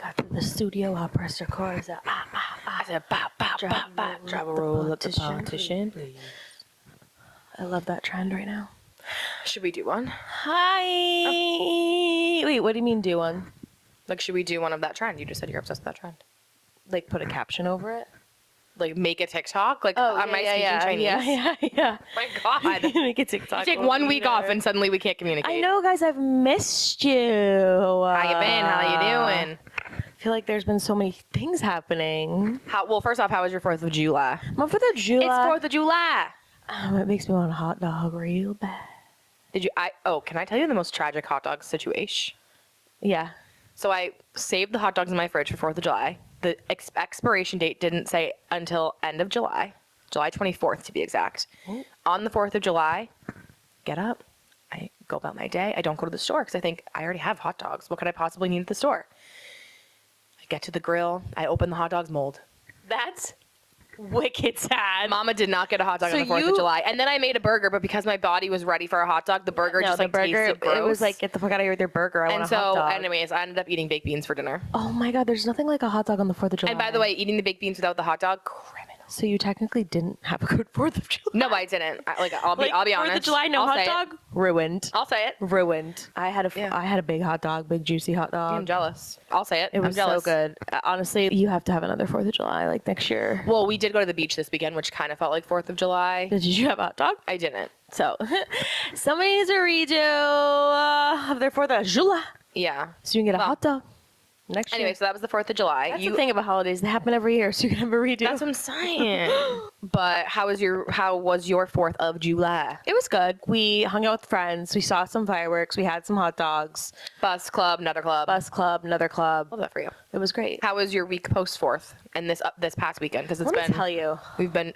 Got to the studio, I'll press record. I said, I said, bop, bop, bop, bop. Drive a roll up the politician, please. I love that trend right now. Should we do one? Hi. Wait, what do you mean do one? Like, should we do one of that trend? You just said you're obsessed with that trend. Like put a caption over it? Like, make a TikTok? Like, am I speaking Chinese? Yeah. My God. Make a TikTok. You take 1 week off and suddenly we can't communicate. I know, guys, I've missed you. How you been? How you doing? I feel like there's been so many things happening. Well, first off, how was your 4th of July? My 4th of July. It's 4th of July. It makes me want a hot dog real bad. Can I tell you the most tragic hot dog situation? Yeah. So I saved the hot dogs in my fridge for 4th of July. The expiration date didn't say until end of July, July 24th to be exact. Ooh. On the 4th of July, get up. I go about my day. I don't go to the store because I think I already have hot dogs. What could I possibly need at the store? I get to the grill. I open the hot dogs mold. That's wicked sad. Mama did not get a hot dog on the 4th of July. And then I made a burger, but because my body was ready for a hot dog, the burger tasted gross. It was like, get the fuck out of here with your burger. I want a hot dog. Anyways, I ended up eating baked beans for dinner. Oh my God, there's nothing like a hot dog on the 4th of July. And by the way, eating the baked beans without the hot dog, criminal. So you technically didn't have a good 4th of July. No, I didn't. I'll be honest. 4th of July, no hot dog? Ruined. I'll say it. Ruined. I had a big hot dog, big juicy hot dog. I'm jealous. I'll say it. It was so good. Honestly, you have to have another 4th of July like next year. Well, we did go to the beach this weekend, which kind of felt like 4th of July. Did you have a hot dog? I didn't. So somebody needs a redo of their 4th of July. Yeah. So you can get a hot dog. Next year. Anyway, so that was the 4th of July. That's the thing about holidays. They happen every year, so you can have a redo. That's what I'm saying. But how was your 4th of July? It was good. We hung out with friends. We saw some fireworks. We had some hot dogs. Bus club, another club. Bus club, another club. Love that for you. It was great. How was your week post 4th and this past weekend? Because it's Let me tell you, we've been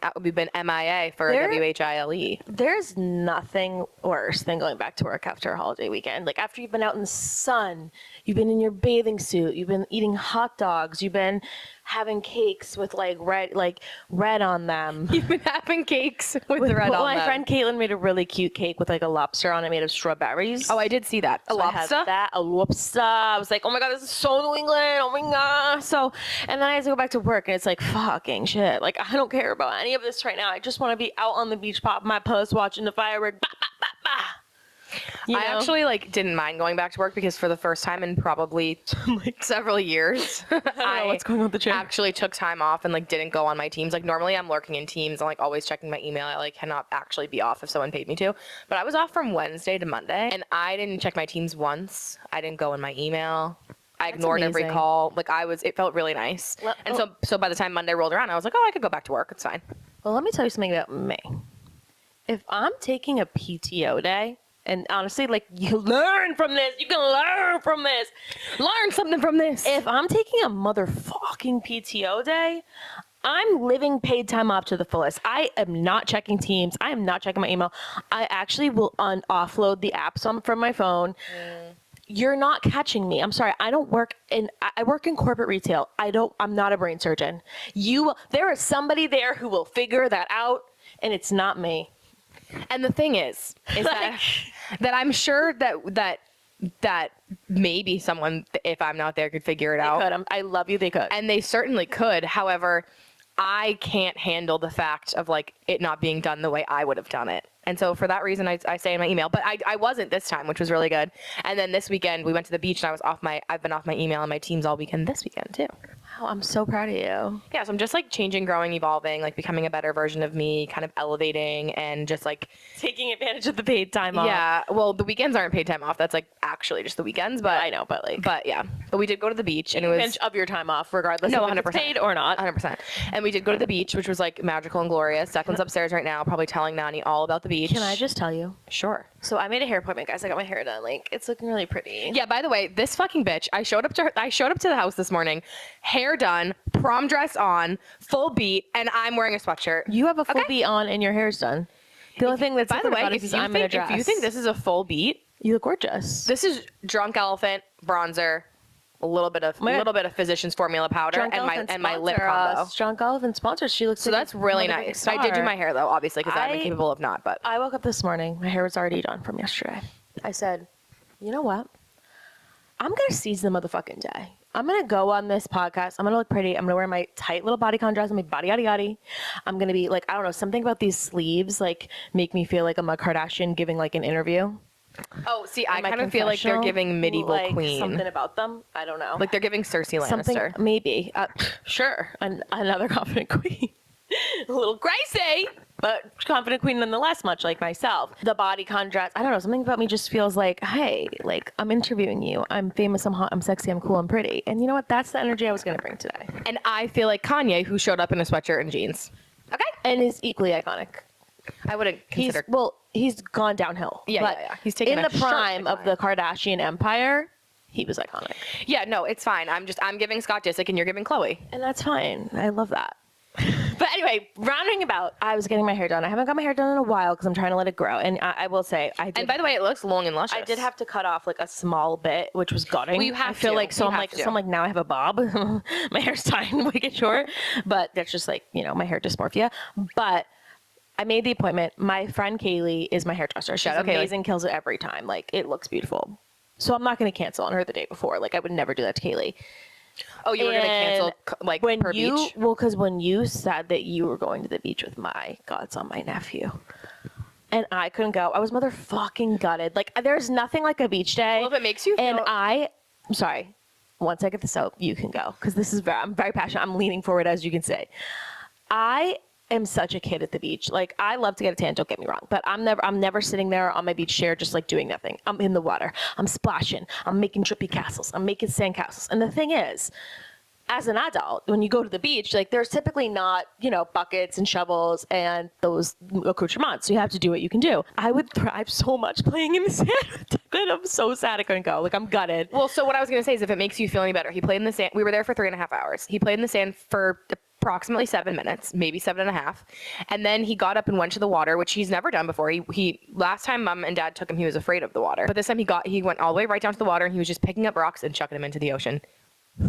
MIA for WHILE. There's nothing worse than going back to work after a holiday weekend. Like after you've been out in the sun, you've been in your bathing suit, you've been eating hot dogs, you've been having cakes with red on them. You've been having cakes with the red on them. My friend Caitlin made a really cute cake with like a lobster on it made of strawberries. Oh, I did see that. A lobster? A lobster. I was like, oh my God, this is so New England. Oh my God. So, and then I had to go back to work and it's like, fucking shit. Like, I don't care about any of this right now. I just want to be out on the beach, popping my puss, watching the fireworks. Bah, bah, bah, bah. I actually didn't mind going back to work because for the first time in probably several years, I don't know what's going on with the chair. Actually took time off and didn't go on my Teams. Normally I'm lurking in Teams. I'm always checking my email. I cannot actually be off if someone paid me to. But I was off from Wednesday to Monday and I didn't check my Teams once. I didn't go in my email. I ignored every call. It felt really nice. So by the time Monday rolled around, I was like, oh, I could go back to work. It's fine. Well, let me tell you something about me. If I'm taking a PTO day, and honestly, you learn from this. You can learn from this. Learn something from this. If I'm taking a motherfucking PTO day, I'm living paid time off to the fullest. I am not checking Teams. I am not checking my email. I actually will offload the apps from my phone. You're not catching me. I'm sorry. I work in corporate retail. I'm not a brain surgeon. There is somebody there who will figure that out, and it's not me. And the thing is that I'm sure that maybe someone, if I'm not there, could figure it out. Could. I love you. They could. And they certainly could. However, I can't handle the fact of it not being done the way I would have done it. And so for that reason, I say in my email, but I wasn't this time, which was really good. And then this weekend we went to the beach and I've been off my email and my Teams all weekend this weekend too. Wow, I'm so proud of you. Yeah, so I'm just changing, growing, evolving, becoming a better version of me, kind of elevating and just taking advantage of the paid time off. Yeah, well, the weekends aren't paid time off. That's actually just the weekends, but I know, but yeah. But we did go to the beach and it was advantage of your time off regardless of 100%. If it's paid or not. 100%. And we did go to the beach, which was magical and glorious. Declan's upstairs right now, probably telling Nani all about the beach. Can I just tell you? Sure. So I made a hair appointment, guys. I got my hair done. It's looking really pretty. Yeah, by the way, this fucking bitch, I showed up to the house this morning, hair done, prom dress on, full beat, and I'm wearing a sweatshirt. You have a full beat on and your hair's done. The only thing that's by the way, is I'm in a dress. If you think this is a full beat, you look gorgeous. This is Drunk Elephant bronzer, a little bit of Physicians Formula powder, and my lip combo. Drunk Elephant sponsors. She looks. So that's really nice. I did do my hair though, obviously, because I'm incapable of not. But I woke up this morning. My hair was already done from yesterday. I said, you know what? I'm gonna seize the motherfucking day. I'm going to go on this podcast. I'm going to look pretty. I'm going to wear my tight little bodycon dress and my body yaddy yaddy. I'm going to be like, I don't know, something about these sleeves like make me feel like I'm a Kardashian giving like an interview. Oh, see, I kind of feel like they're giving medieval like, queen. Something about them. I don't know. Like they're giving Cersei Lannister. Something, maybe. Sure. Another confident queen. A little crazy, but confident queen nonetheless, much like myself. The bodycon dress, I don't know, something about me just feels like, hey, like I'm interviewing you. I'm famous, I'm hot, I'm sexy, I'm cool, I'm pretty. And you know what? That's the energy I was going to bring today. And I feel like Kanye, who showed up in a sweatshirt and jeans. Okay. And is equally iconic. I wouldn't consider. He's gone downhill. Yeah. He's taken in the prime of the Kardashian empire. He was iconic. Yeah, no, it's fine. I'm giving Scott Disick and you're giving Khloe. And that's fine. I love that. But anyway, rounding about, I was getting my hair done. I haven't got my hair done in a while because I'm trying to let it grow. And I will say, I did. And by the way, it looks long and luscious. I did have to cut off like a small bit, which was gutting. Well, you have I feel to. like so. I'm like now I have a bob. My hair's tying to make it short, but that's just like my hair dysmorphia. But I made the appointment. My friend Kaylee is my hairdresser. She's amazing, kills it every time. Like it looks beautiful. So I'm not going to cancel on her the day before. Like I would never do that to Kaylee. Oh, you were going to cancel like when per beach? Well, because when you said that you were going to the beach with my godson, my nephew, and I couldn't go, I was motherfucking gutted. Like there's nothing like a beach day. Well, if it makes you feel... And I'm sorry. Once I get this out, you can go because I'm very passionate. I'm leaning forward, as you can see. I am such a kid at the beach. Like I love to get a tan, don't get me wrong, but I'm never sitting there on my beach chair just like doing nothing. I'm in the water. I'm splashing. I'm making drippy castles. I'm making sand castles. And the thing is, as an adult, when you go to the beach, like there's typically not, buckets and shovels and those accoutrements. So you have to do what you can do. I would thrive so much playing in the sand. I'm so sad I couldn't go. Like I'm gutted. Well, so what I was going to say is if it makes you feel any better, he played in the sand. We were there for 3.5 hours. He played in the sand for approximately 7 minutes, maybe 7.5. And then he got up and went to the water, which he's never done before. He last time mom and dad took him, he was afraid of the water. But this time he went all the way right down to the water and he was just picking up rocks and chucking them into the ocean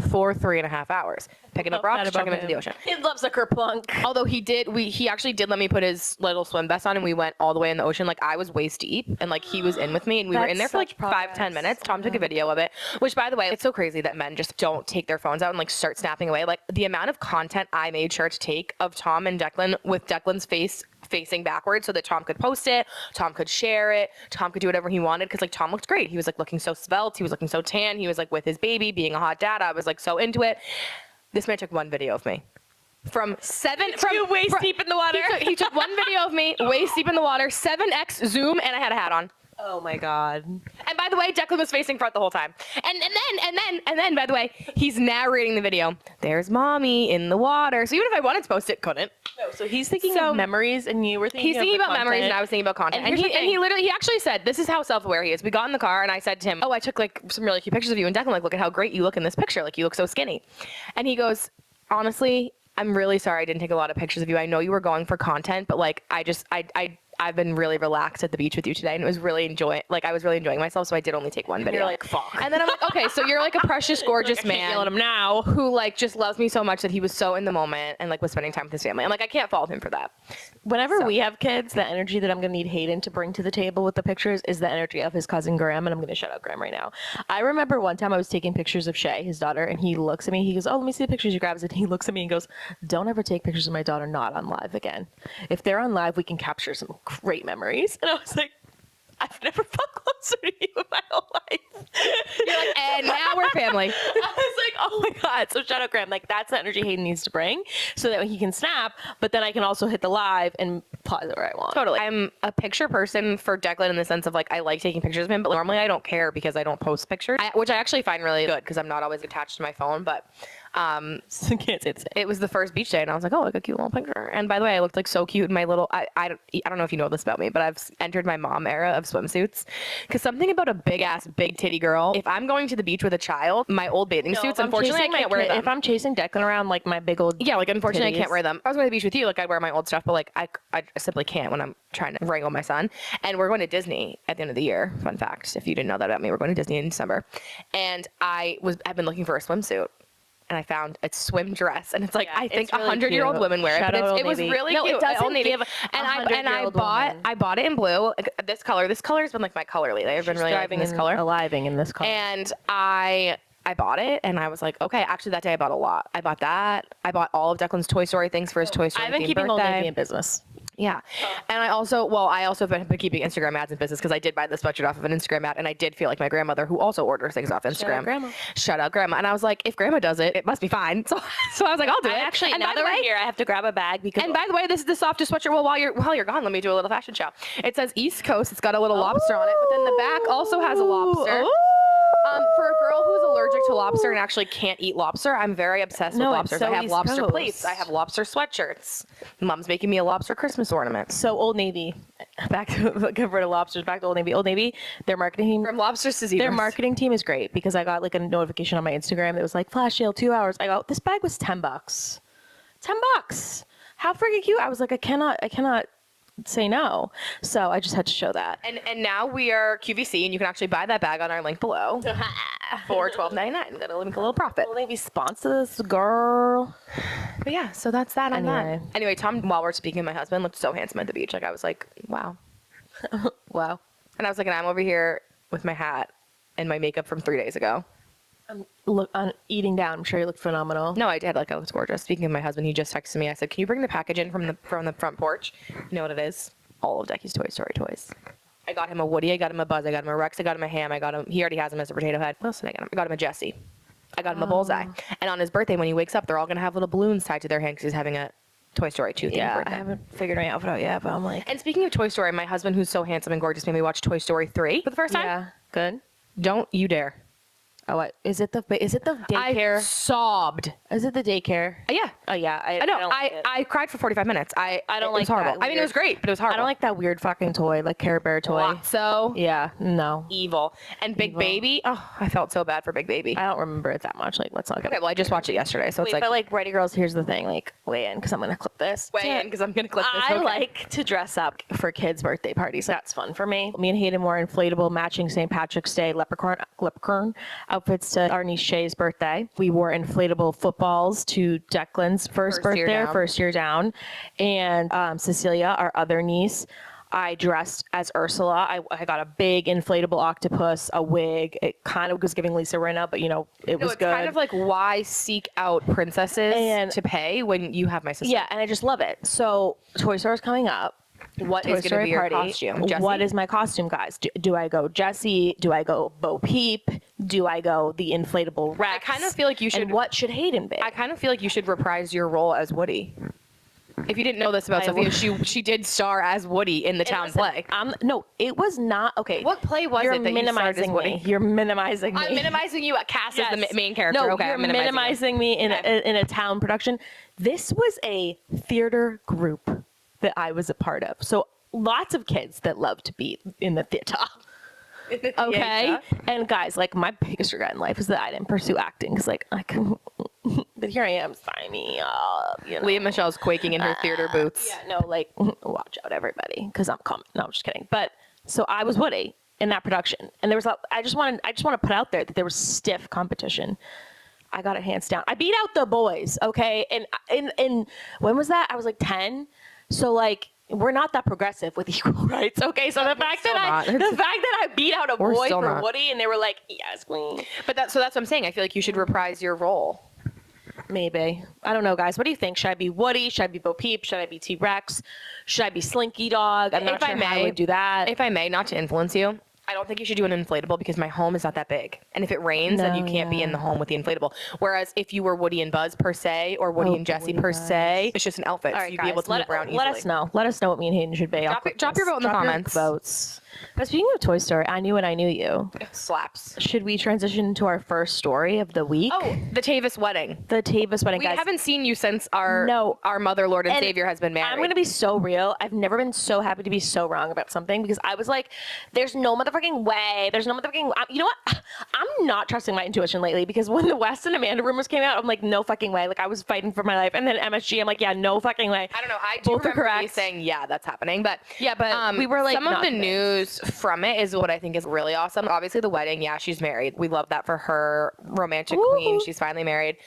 for 3.5 hours. Picking up rocks, chucking them into the ocean. He loves a kerplunk. Although he actually did let me put his little swim vest on and we went all the way in the ocean. Like I was waist deep and like he was in with me and we were in there for like 5-10 minutes. Tom took a video of it, which by the way, it's so crazy that men just don't take their phones out and like start snapping away. Like the amount of content I made sure to take of Tom and Declan with Declan's face facing backwards so that Tom could post it, Tom could share it, Tom could do whatever he wanted because like Tom looked great. He was like looking so svelte, he was looking so tan, he was like with his baby being a hot dad. I was like so into it. This man took one video of me. From waist deep in the water. He took one video of me waist deep in the water, 7x zoom, and I had a hat on. Oh my God. And by the way, Declan was facing front the whole time. And then, by the way, he's narrating the video. There's mommy in the water. So even if I wanted to post it, couldn't. No, so he's thinking of memories and you were thinking He's thinking about content. memories and I was thinking about content. And he actually said, this is how self-aware he is. We got in the car and I said to him, oh, I took like some really cute pictures of you. And Declan, like, look at how great you look in this picture. Like you look so skinny. And he goes, honestly, I'm really sorry I didn't take a lot of pictures of you. I know you were going for content, but like I've been really relaxed at the beach with you today and it was really I was really enjoying myself, so I did only take one video. You're like, fuck. And then I'm like, okay, so you're like a precious, gorgeous man. I can't yell at him now. Who like just loves me so much that he was so in the moment and like was spending time with his family. I'm like, I can't fault him for that. Whenever we have kids, the energy that I'm going to need Hayden to bring to the table with the pictures is the energy of his cousin Graham, and I'm going to shout out Graham right now. I remember one time I was taking pictures of Shay, his daughter, and he looks at me, he goes, oh, let me see the pictures. He grabs it, and he looks at me and goes, don't ever take pictures of my daughter not on live again. If they're on live, we can capture some great memories. And I was like, I've never felt closer to you in my whole life. You're like, and now we're family. I was like, oh my God. So shout out Graham. Like that's the energy Hayden needs to bring so that he can snap, but then I can also hit the live and pause it where I want. Totally. I'm a picture person for Declan in the sense of like, I like taking pictures of him, but normally I don't care because I don't post pictures, which I actually find really good because I'm not always attached to my phone, but can't say the same. It was the first beach day and I was like, oh, like a cute little picture. And by the way, I looked like so cute in my little, I don't know if you know this about me, but I've entered my mom era of swimsuits because something about a big ass, big titty girl, if I'm going to the beach with a child, my old bathing suits, unfortunately I can't wear them. If I'm chasing Declan around like my big old unfortunately titties. I can't wear them. I was going to the beach with you, like I'd wear my old stuff, but like I simply can't when I'm trying to wrangle my son. And we're going to Disney at the end of the year. Fun fact, if you didn't know that about me, we're going to Disney in December. And I've been looking for a swimsuit. And I found a swim dress, and it's like I think 100-year-old women wear it. But it was really cute. It doesn't give I bought it in blue. This color has been like my color lately. I've been really liking this color. Aliving in this color. And I I bought it and I was like, okay, actually that day I bought a lot. I bought that. I bought all of Declan's Toy Story things for his Toy Story I've been themed keeping Old birthday. Navy in business. Yeah. And I also have been keeping Instagram ads in business because I did buy this budget off of an Instagram ad and I did feel like my grandmother, who also orders things off Instagram. Shout out grandma. And I was like, if grandma does it, it must be fine. So I was like, I'll do it. Actually, and now that we're here, I have to grab a bag because. And by the way, this is the softest sweatshirt. Well, while you're gone, let me do a little fashion show. It says East Coast. It's got a little lobster on it, but then the back also has a lobster. For a girl who's allergic to lobster and actually can't eat lobster, I'm very obsessed with lobsters. So I have East lobster Coast. plates. I have lobster sweatshirts. Mom's making me a lobster Christmas ornament. So Old Navy, back to convert to lobsters, back to Old Navy. Old Navy, their marketing team. From lobsters to zebras. Their marketing team is great because I got like a notification on my Instagram that was like flash sale 2 hours. I go, this bag was $10. $10. How freaking cute. I was like, I cannot say no. So I just had to show that. And now we are QVC, and you can actually buy that bag on our link below for $12.99. That'll make a little profit. Will they be sponsored this girl? But yeah, so that's that on Anyway. that. Anyway, Tom, while we're speaking, my husband looked so handsome at the beach. Like I was like, wow. Wow. And I was like, and I'm over here with my hat and my makeup from 3 days ago. Eating down. I'm sure you look phenomenal. No, I did. Like I looked gorgeous. Speaking of my husband, he just texted me. I said, "Can you bring the package in from the front porch?" You know what it is? All of Decky's Toy Story toys. I got him a Woody. I got him a Buzz. I got him a Rex. I got him a Ham. I got him. He already has him as a potato head. What else did I get him? I got him a Jessie. I got him a Bullseye. And on his birthday, when he wakes up, they're all gonna have little balloons tied to their hand because he's having a Toy Story 2 themed Yeah, birthday. I haven't figured my outfit out yet, but I'm like. And speaking of Toy Story, my husband, who's so handsome and gorgeous, made me watch Toy Story 3 for the first time. Yeah, good. Don't you dare. Oh, what is it? The daycare? I sobbed. Is it the daycare? Yeah. Oh yeah, I know. don't like it. I cried for 45 minutes. I don't it like was horrible. that I mean, it was weird- great, but it was horrible. I don't like that weird fucking toy, like Care Bear toy. So Yeah, no. evil. And Big Evil. Baby. Oh, I felt so bad for Big Baby. I don't remember it that much. Like, let's not get. Okay, well, I just watched it yesterday, so it's Wait, like, but like, Ready Girls, here's the thing. Like, weigh in because I'm gonna clip this. weigh in because I'm gonna clip this. I Okay. like to dress up for kids' birthday parties. That's fun for me. Me and Hayden wore inflatable matching St. Patrick's Day leprechaun outfits to our niece Shay's birthday. We wore inflatable footballs to Declan's first year down. And Cecilia, our other niece, I dressed as Ursula. I got a big inflatable octopus, a wig. It kind of was giving Lisa Rinna, but it was it's good. kind of like why seek out princesses to pay when you have my sister. Yeah, and I just love it. So Toy Store's coming up. What Toy is going to Story be your party. costume? Jessie? What is my costume, guys? Do I go Jessie? Do I go Bo Peep? Do I go the inflatable Rex? I kind of feel like you should. And what should Hayden be? I kind of feel like you should reprise your role as Woody. If you didn't know this about Sofia, she did star as Woody in the town play. No, it was not. Okay. What play was You're it that you starred as minimizing Woody? me. You're minimizing me. I'm minimizing you at cast as the Yes. main character. No, Okay, you're I'm minimizing me in a town production. This was a theater group that I was a part of. So lots of kids that love to be in the theater. Okay. And guys, like my biggest regret in life is that I didn't pursue acting because like I couldn't. But here I am, sign me up. Leah Michelle's quaking in her theater boots. Yeah, no, like watch out, everybody, because I'm coming. No, I'm just kidding. But so I was Woody in that production, and there was. I just want to put out there that there was stiff competition. I got it hands down. I beat out the boys. Okay, and when was that? I was like 10. So like. We're not that progressive with equal rights, okay? So the fact that I beat out a boy for Woody, and they were like, "Yes, queen." But that's what I'm saying. I feel like you should reprise your role. Maybe. I don't know, guys. What do you think? Should I be Woody? Should I be Bo Peep? Should I be T-Rex? Should I be Slinky Dog? I'm not sure how I would do that. If I may, not to influence you, I don't think you should do an inflatable because my home is not that big. And if it rains, then you can't be in the home with the inflatable. Whereas if you were Woody and Buzz per se, or Woody and Jessie per se, it's just an outfit. All So right, you'd guys, be able to move around easily. let us know. Let us know what me and Hayden should be. Drop your vote in the comments. Votes. But speaking of Toy Story, I knew when I knew you. Slaps. Should we transition to our first story of the week? Oh, the Tayvis wedding. The Tayvis wedding, We guys. haven't seen you since our mother, Lord, and Savior has been married. I'm going to be so real. I've never been so happy to be so wrong about something because I was like, there's no motherfucking way. There's no motherfucking... You know what? I'm not trusting my intuition lately because when the West and Amanda rumors came out, I'm like, no fucking way. Like, I was fighting for my life. And then MSG, I'm like, yeah, no fucking way. I don't know. I do Both are remember correct. you saying, yeah, that's happening. But we were like, some of not the convinced. news from it is what I think is really awesome. Obviously, the wedding, yeah, she's married. We love that for her. Romantic queen. She's finally married.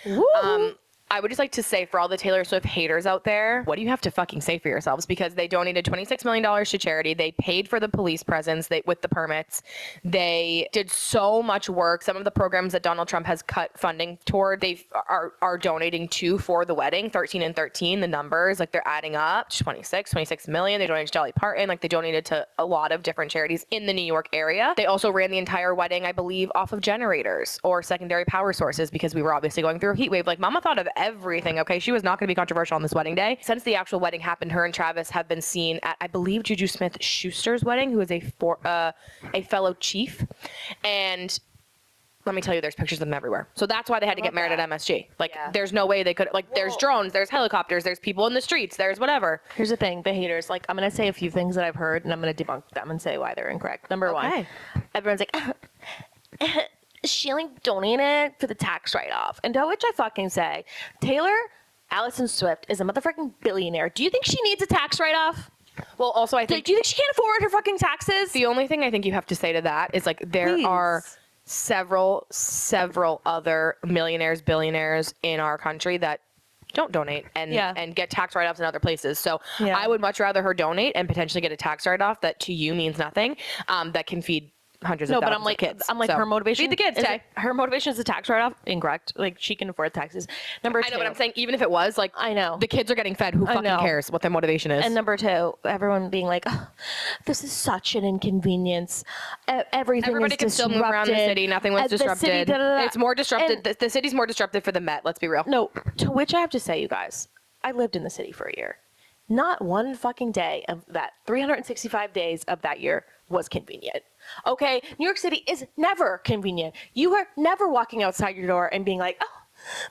I would just like to say for all the Taylor Swift haters out there, what do you have to fucking say for yourselves? Because they donated $26 million to charity. They paid for the police presence with the permits. They did so much work. Some of the programs that Donald Trump has cut funding toward, they are donating to for the wedding. 13 and 13, the numbers, like they're adding up. 26 million. They donated to Dolly Parton. Like they donated to a lot of different charities in the New York area. They also ran the entire wedding, I believe, off of generators or secondary power sources because we were obviously going through a heat wave. Like mama thought of everything. Okay. She was not going to be controversial on this wedding day. Since the actual wedding happened, her and Travis have been seen at, I believe, Juju Smith-Schuster's wedding, who is a fellow chief. And let me tell you, there's pictures of them everywhere. So that's why they had to get married at MSG. Like, there's no way they could, like, there's drones, there's helicopters, there's people in the streets, there's whatever. Here's the thing, the haters, like, I'm going to say a few things that I've heard, and I'm going to debunk them and say why they're incorrect. Number one, everyone's like, she, like, donated for the tax write-off. And to which I fucking say, Taylor Allison Swift is a motherfucking billionaire. Do you think she needs a tax write-off? Well, also, I think... Do you think she can't afford her fucking taxes? The only thing I think you have to say to that is, like, there are several other millionaires, billionaires in our country that don't donate and get tax write-offs in other places. So I would much rather her donate and potentially get a tax write-off that to you means nothing, that can feed hundreds of thousands of kids. I'm like, so her motivation. Feed the kids, Tay. Her motivation is a tax write-off. Incorrect. Like, she can afford taxes. Number two. I know, but I'm saying even if it was, like, I know. The kids are getting fed. Who fucking cares what their motivation is? And number two, everyone being like, oh, this is such an inconvenience. Everybody can still move around the city. Nothing was disrupted. It's more disrupted. The city's more disrupted for the Met. Let's be real. No, to which I have to say, you guys, I lived in the city for a year. Not one fucking day of that 365 days of that year was convenient. Okay, New York City is never convenient. You are never walking outside your door and being like, oh,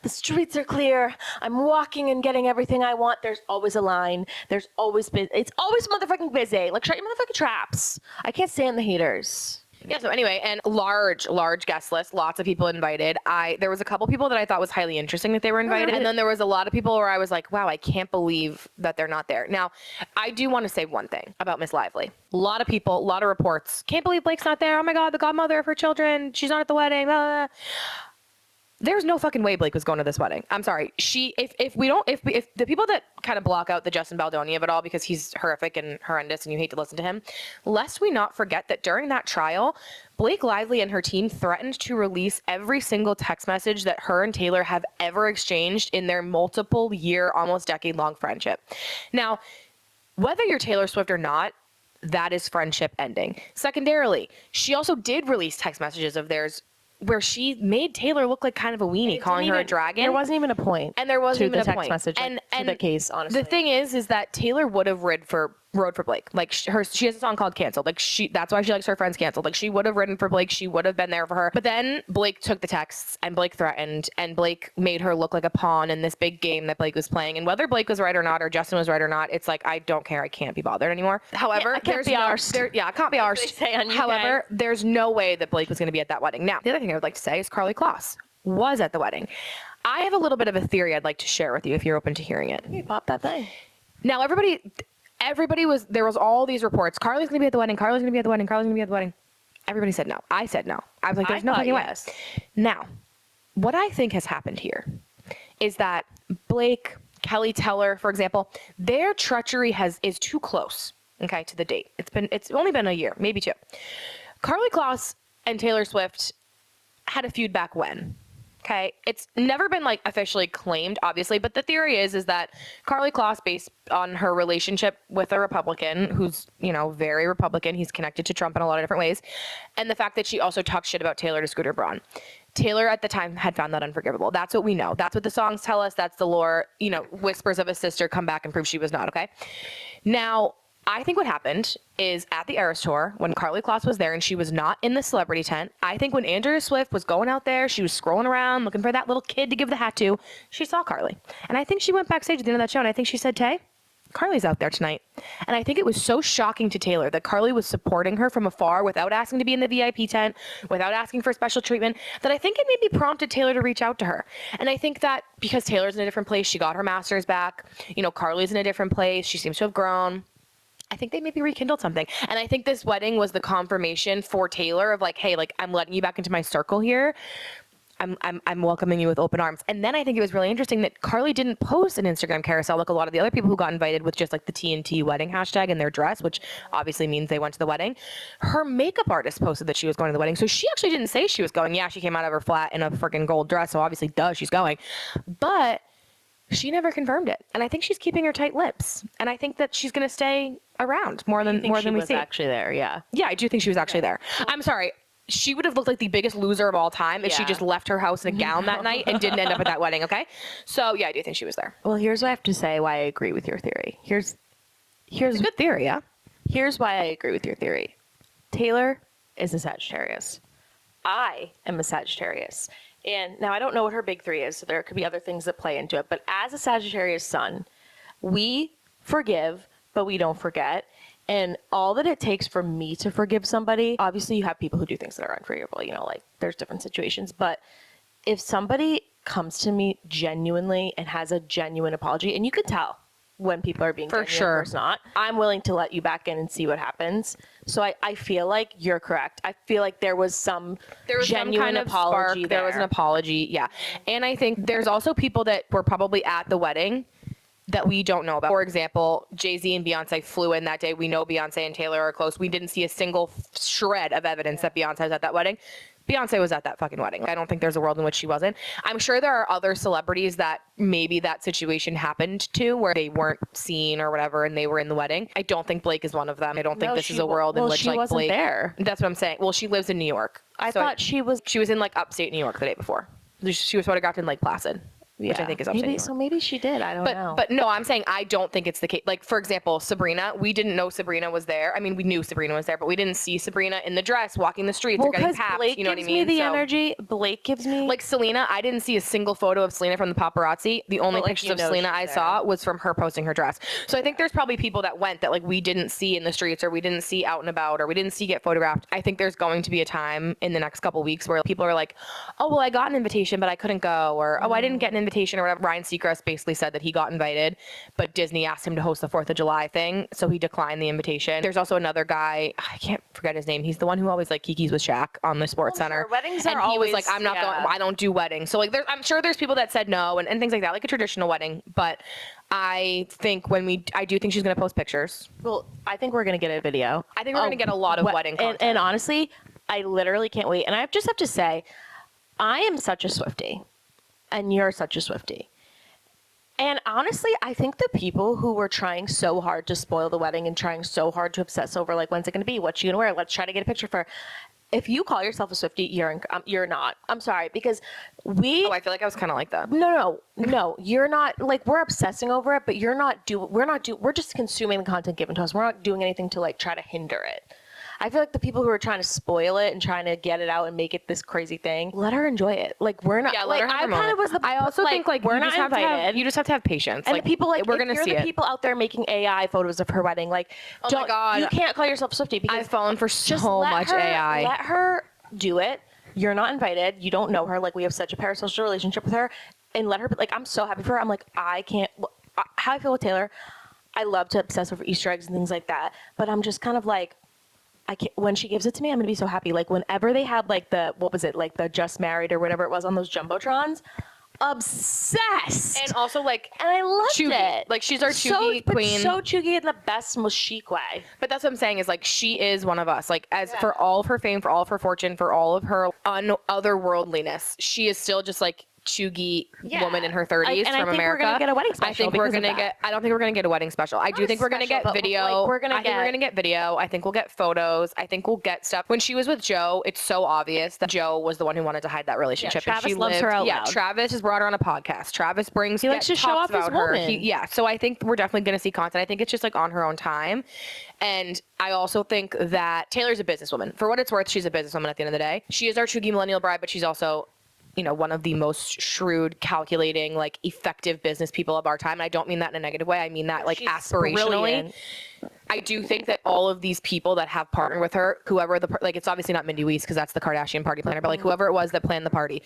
the streets are clear. I'm walking and getting everything I want. There's always a line. There's always it's always motherfucking busy. Like, shut your motherfucking traps. I can't stand the haters. Yeah, so anyway, and large guest list, lots of people invited. There was a couple people that I thought was highly interesting that they were invited. And then there was a lot of people where I was like, wow, I can't believe that they're not there. Now, I do want to say one thing about Miss Lively. A lot of people, a lot of reports. Can't believe Blake's not there. Oh my God, the godmother of her children. She's not at the wedding. Blah, blah, blah. There's no fucking way Blake was going to this wedding. I'm sorry. If the people that kind of block out the Justin Baldoni of it all because he's horrific and horrendous and you hate to listen to him, lest we not forget that during that trial, Blake Lively and her team threatened to release every single text message that her and Taylor have ever exchanged in their multiple year, almost decade-long friendship. Now, whether you're Taylor Swift or not, that is friendship ending. Secondarily, she also did release text messages of theirs where she made Taylor look like kind of a weenie, calling her a dragon. There wasn't even a point. And there wasn't even a text point. Message, and the case, honestly. The thing is that Taylor would have rode for Blake. Like she has a song called Canceled. Like that's why she likes her friends canceled. Like she would have ridden for Blake. She would have been there for her. But then Blake took the texts and Blake threatened and Blake made her look like a pawn in this big game that Blake was playing. And whether Blake was right or not, or Justin was right or not, it's like, I don't care. I can't be bothered anymore. However, I can't be arsed. Yeah, I can't be arsed. However, there's no way that Blake was going to be at that wedding. Now, the other thing I would like to say is Karlie Kloss was at the wedding. I have a little bit of a theory I'd like to share with you if you're open to hearing it. You pop that thing. Now, there was all these reports. Karlie's going to be at the wedding. Karlie's going to be at the wedding. Karlie's going to be at the wedding. Everybody said no. I said no. I was like, there's no fucking way. Now, what I think has happened here is that Blake, Kelly Teller, for example, their treachery is too close, okay, to the date. It's only been a year, maybe two. Karlie Kloss and Taylor Swift had a feud back when? Okay, it's never been like officially claimed, obviously, but the theory is that Karlie Kloss, based on her relationship with a Republican who's, very Republican, he's connected to Trump in a lot of different ways, and the fact that she also talked shit about Taylor to Scooter Braun. Taylor at the time had found that unforgivable. That's what we know. That's what the songs tell us. That's the lore. Whispers of a sister come back and prove she was not, okay? Now, I think what happened is at the Eras Tour, when Karlie Kloss was there and she was not in the celebrity tent, I think when Andrea Swift was going out there, she was scrolling around looking for that little kid to give the hat to, she saw Karlie. And I think she went backstage at the end of that show and I think she said, Tay, Karlie's out there tonight. And I think it was so shocking to Taylor that Karlie was supporting her from afar without asking to be in the VIP tent, without asking for special treatment, that I think it maybe prompted Taylor to reach out to her. And I think that because Taylor's in a different place, she got her master's back, Karlie's in a different place, she seems to have grown. I think they maybe rekindled something. And I think this wedding was the confirmation for Taylor of like, hey, like I'm letting you back into my circle here. I'm welcoming you with open arms. And then I think it was really interesting that Karlie didn't post an Instagram carousel like a lot of the other people who got invited with just like the TNT wedding hashtag in their dress, which obviously means they went to the wedding. Her makeup artist posted that she was going to the wedding. So she actually didn't say she was going. Yeah, she came out of her flat in a freaking gold dress. So obviously, she's going. But she never confirmed it. And I think she's keeping her tight lips. And I think that she's going to stay around more than we see. She was actually there, yeah. Yeah, I do think she was actually there. I'm sorry. She would have looked like the biggest loser of all time if she just left her house in a gown that night and didn't end up at that wedding, okay? So, yeah, I do think she was there. Well, here's what I have to say why I agree with your theory. Here's a good theory, yeah? Here's why I agree with your theory. Taylor is a Sagittarius. I am a Sagittarius. And now I don't know what her big three is, so there could be other things that play into it. But as a Sagittarius sun, we forgive, but we don't forget. And all that it takes for me to forgive somebody, obviously you have people who do things that are unforgivable, you know, like there's different situations. But if somebody comes to me genuinely and has a genuine apology, and you can tell when people are being for genuine sure versus not, I'm willing to let you back in and see what happens. So I feel like you're correct. I feel like there was some genuine some kind of apology spark. There was an apology, yeah. And I think there's also people that were probably at the wedding that we don't know about. For example, Jay-Z and Beyonce flew in that day. We know Beyonce and Taylor are close. We didn't see a single shred of evidence that Beyonce was at that wedding. Beyonce was at that fucking wedding. I don't think there's a world in which she wasn't. I'm sure there are other celebrities that maybe that situation happened to where they weren't seen or whatever and they were in the wedding. I don't think Blake is one of them. I don't think this is a world in which she wasn't Blake there. That's what I'm saying. Well, she lives in New York. I thought she was in like upstate New York the day before. She was photographed in Lake Placid. Which I think is upstate New York. So maybe she did. I don't know. But no, I'm saying I don't think it's the case. Like, for example, Sabrina, we didn't know Sabrina was there. I mean, we knew Sabrina was there, but we didn't see Sabrina in the dress walking the streets or getting tapped. Blake you know what I gives mean? me the energy. Blake gives me... Like Selena, I didn't see a single photo of Selena from the paparazzi. The only pictures of Selena I saw was from her posting her dress. So I think there's probably people that went that like we didn't see in the streets or we didn't see out and about or we didn't see get photographed. I think there's going to be a time in the next couple weeks where people are like, oh, well, I got an invitation, but I couldn't go. Or, oh, I didn't get an invitation or whatever. Ryan Seacrest basically said that he got invited, but Disney asked him to host the 4th of July thing, so he declined the invitation. There's also another guy, I can't forget his name. He's the one who always like kikis with Shaq on the Sports Center. Sure. Weddings and are he always, was like, I'm not going, I don't do weddings. So like, I'm sure there's people that said no and things like that, like a traditional wedding. But I think I do think she's going to post pictures. Well, I think we're going to get a video. I think we're going to get a lot of wedding content. And honestly, I literally can't wait. And I just have to say, I am such a Swiftie, and you're such a Swiftie. And honestly, I think the people who were trying so hard to spoil the wedding and trying so hard to obsess over, like, when's it going to be? What's she going to wear? Let's try to get a picture for her. If you call yourself a Swiftie, you're not. I'm sorry, because I feel like I was kind of like that. No, you're not. Like, we're obsessing over it, but we're just consuming the content given to us. We're not doing anything to, like, try to hinder it. I feel like the people who are trying to spoil it and trying to get it out and make it this crazy thing, let her enjoy it. Like, we're not. Yeah, let her have her moment. I also think like we're not invited. You just have to have patience. And like, the people like we're gonna see the it. people out there making AI photos of her wedding. Like, oh my God, you can't call yourself Swiftie because I've fallen for so much AI. Let her do it. You're not invited. You don't know her. Like, we have such a parasocial relationship with her, and let her. Like, I'm so happy for her. I'm like, I can't. How I feel with Taylor, I love to obsess over Easter eggs and things like that, but I'm just kind of like, I can't, when she gives it to me, I'm gonna be so happy. Like, whenever they had like the the just married or whatever it was on those jumbotrons, obsessed. And also like, and I loved it. Like, she's our chuggy queen. So chuggy in the best, most chic way. But that's what I'm saying is like, she is one of us. Like, for all of her fame, for all of her fortune, for all of her otherworldliness, she is still just like chuggy woman in her 30s from America. I think we're gonna get a wedding special. I think we're gonna get. I don't think we're gonna get a wedding special. I do think we're gonna get video. Like, I think we're gonna get video. I think we'll get photos. I think we'll get stuff. When she was with Joe, it's so obvious that Joe was the one who wanted to hide that relationship. Yeah, Travis loves her out loud. Yeah, Travis has brought her on a podcast. Travis brings. He likes to show off his woman. So I think we're definitely gonna see content. I think it's just like on her own time. And I also think that Taylor's a businesswoman. For what it's worth, she's a businesswoman at the end of the day. She is our chuggy millennial bride, but she's also, you know, one of the most shrewd, calculating, like, effective business people of our time. And I don't mean that in a negative way. I mean that, like, aspirationally. Brilliant. I do think that all of these people that have partnered with her, whoever it's obviously not Mindy Weiss because that's the Kardashian party planner, but like whoever it was that planned the party,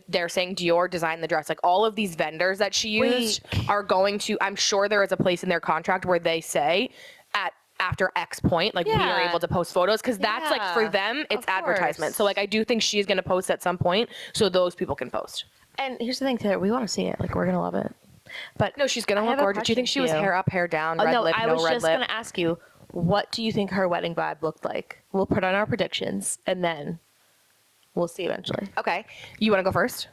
they're saying Dior designed the dress. Like, all of these vendors that she used are going to, I'm sure there is a place in their contract where they say after X point, like we are able to post photos because that's like for them, it's advertisement. So like I do think she's gonna post at some point so those people can post. And here's the thing, Taylor, we want to see it. Like we're gonna love it. But no, she's gonna look gorgeous. Do you think she was hair up, hair down, red lip, I was just gonna ask you, what do you think her wedding vibe looked like? We'll put on our predictions and then we'll see eventually. Okay, you want to go first?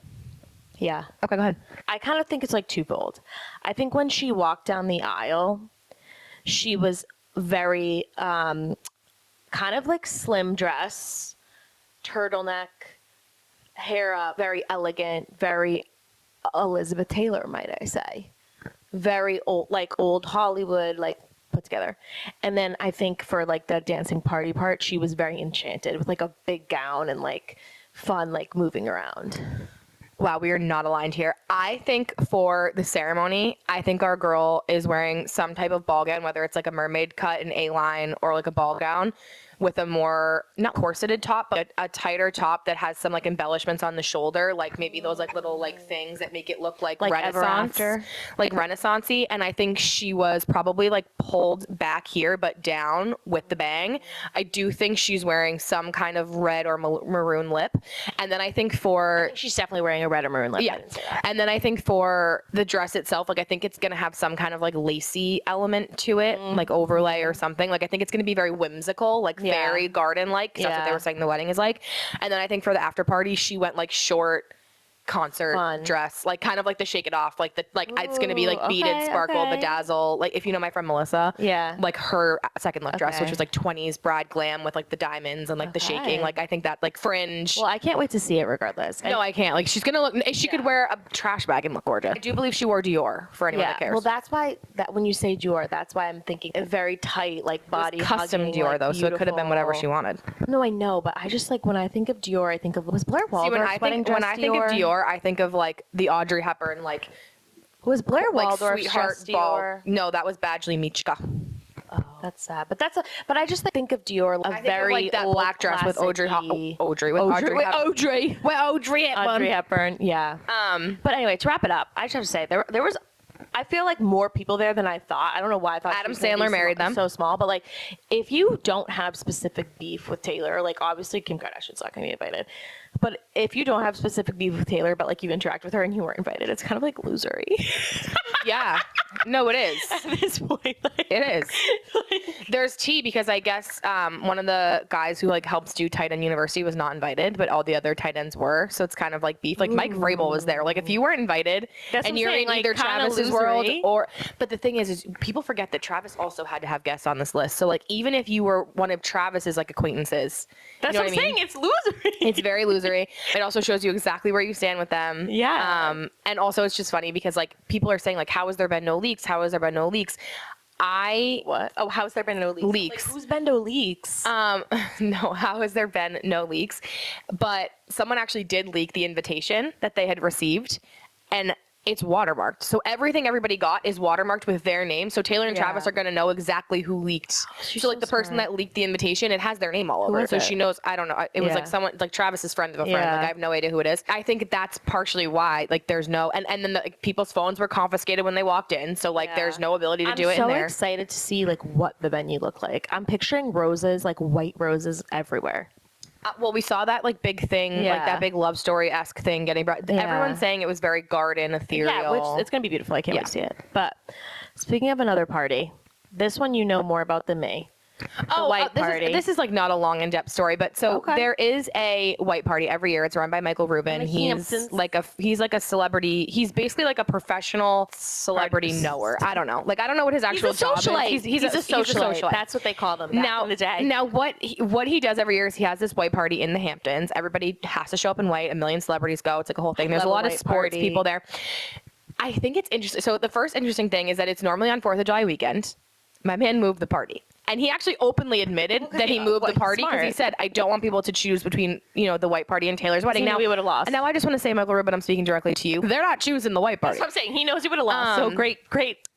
Yeah. Okay, go ahead. I kind of think it's like twofold. I think when she walked down the aisle, she was very kind of like slim dress, turtleneck, hair up, very elegant, very Elizabeth Taylor, might I say. Very old, like old Hollywood, like put together. And then I think for like the dancing party part, she was very enchanted with like a big gown and like fun, like moving around. Wow, we are not aligned here. I think for the ceremony, I think our girl is wearing some type of ball gown, whether it's like a mermaid cut, an A-line, or like a ball gown with a more, not corseted top, but a tighter top that has some like embellishments on the shoulder, like maybe those like little like things that make it look like Renaissance, like Renaissance-y. And I think she was probably like pulled back here, but down with the bang. I do think she's wearing some kind of red or maroon lip. And then I think she's definitely wearing a red or maroon lip. Yeah. And then I think for the dress itself, like I think it's going to have some kind of like lacy element to it, like overlay or something. Like I think it's going to be very whimsical, like very garden-like, because that's what they were saying the wedding is like. And then I think for the after party, she went like short concert dress, like kind of like the Shake It Off, like the it's gonna be like beaded, sparkle, bedazzle. Like if you know my friend Melissa, like her second look dress, which was like 20s bride glam with like the diamonds and like the shaking. Like I think that like fringe. Well, I can't wait to see it regardless. No, I can't. Like she's gonna look. She could wear a trash bag and look gorgeous. I do believe she wore Dior for anyone that cares. Well, that's why that when you say Dior, that's why I'm thinking a very tight, like body custom hugging, Dior like, though, so it could have been whatever she wanted. No, I know, but I just like when I think of Dior, I think of was Blair Waldorf's wedding dress. When I think of Dior, I think of like the Audrey Hepburn, like was Blair Waldorf's sweetheart ball. No, that was Badgley Michka. Oh, that's sad. But I just think of Dior, a very like that old, black dress with Audrey Hepburn. Yeah. But anyway, to wrap it up, I just have to say there was. I feel like more people there than I thought. I don't know why I thought Adam Sandler married them. So small, but like if you don't have specific beef with Taylor, like obviously Kim Kardashian's not going to be invited. But if you don't have specific beef with Taylor, but like you interact with her and you weren't invited, it's kind of like losery. Yeah. No, it is. At this point. Like, it is. There's tea because I guess one of the guys who like helps do tight end university was not invited, but all the other tight ends were. So it's kind of like beef. Like Mike Vrabel was there. Like if you weren't invited and you're in either Travis's world or, but the thing is people forget that Travis also had to have guests on this list. So like even if you were one of Travis's like acquaintances, that's you know what I'm saying. It's losery. It's very losery. It also shows you exactly where you stand with them. Yeah. And also it's just funny because like people are saying like, how has there been no leaks? How has there been no leaks? What? Oh, how has there been no leaks? Like, who's been no leaks? No, how has there been no leaks? But someone actually did leak the invitation that they had received, and it's watermarked. So everything everybody got is watermarked with their name. So Taylor and Travis are going to know exactly who leaked. So like the person that leaked the invitation, it has their name all over it. So she knows, I don't know. It was like someone, like Travis's friend of a friend. Like I have no idea who it is. I think that's partially why, like there's no, and then like, people's phones were confiscated when they walked in. So like there's no ability to do it in there. I'm so excited to see like what the venue looked like. I'm picturing roses, like white roses everywhere. Well, we saw that like big thing, like that big love story-esque thing getting brought. Everyone's saying it was very garden, ethereal. Yeah, which it's going to be beautiful. I can't wait to see it. But speaking of another party, this one you know more about than me. White party. This is like not a long in-depth story, but so there is a white party every year. It's run by Michael Rubin. He's like a celebrity. He's basically like a professional celebrity knower. I don't know. Like I don't know what his actual job is. He's a socialite. That's what they call them back in the day. Now what he does every year is he has this white party in the Hamptons. Everybody has to show up in white. A million celebrities go. It's like a whole thing. There's a lot of sports people there. I think it's interesting. So the first interesting thing is that it's normally on 4th of July weekend. My man moved the party. And he actually openly admitted that he moved the party because he said, I don't want people to choose between, the white party and Taylor's wedding. Now we would have lost. And now I just want to say, Michael Rubin, I'm speaking directly to you. They're not choosing the white party. That's what I'm saying. He knows he would have lost. So great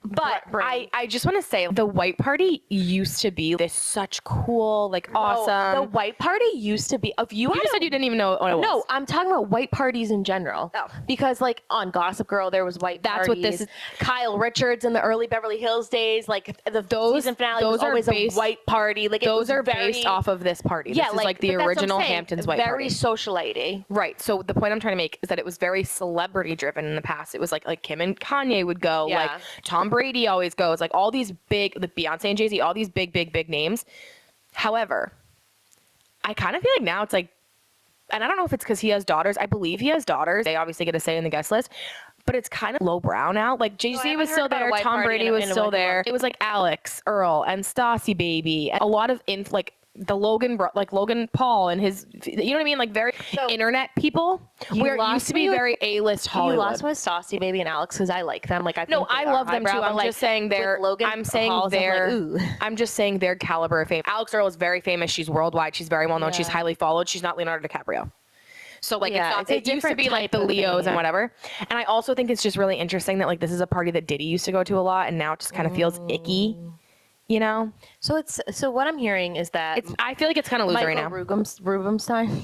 But I just want to say the white party used to be this such cool, like awesome. The white party used to be. If you just said you didn't even know what it was. No, I'm talking about white parties in general. Oh. Because like on Gossip Girl, there was white That's parties. what this is. Kyle Richards in the early Beverly Hills days, like those season finale was always a white party. Like those are based off of this party. This is like the original Hamptons white party. Very socialite. Right. So the point I'm trying to make is that it was very celebrity driven in the past. It was like Kim and Kanye would go, like Tom Brady always goes, like all these big, the Beyonce and Jay-Z, all these big names. However, I kind of feel like now it's like, and I don't know if it's because he has daughters. I believe he has daughters. They obviously get a say in the guest list. But it's kind of lowbrow now. Like Jay-Z was still there, Tom Brady was still there. It was like Alix Earle and Stassie baby, and a lot of the Logan Paul and his, you know what I mean? Like very internet people. Where it used to be very A-list Hollywood. You lost me with Stassie baby and Alex because I like them. Like I love them too. I'm just saying I'm just saying their caliber of fame. Alix Earle is very famous. She's worldwide. She's very well known. She's highly followed. She's not Leonardo DiCaprio. So like it used to be like the Leos and whatever. And I also think it's just really interesting that like this is a party that Diddy used to go to a lot, and now it just kind of feels icky. You know, so what I'm hearing is that I feel like it's kind of loser right now. Rubenstein,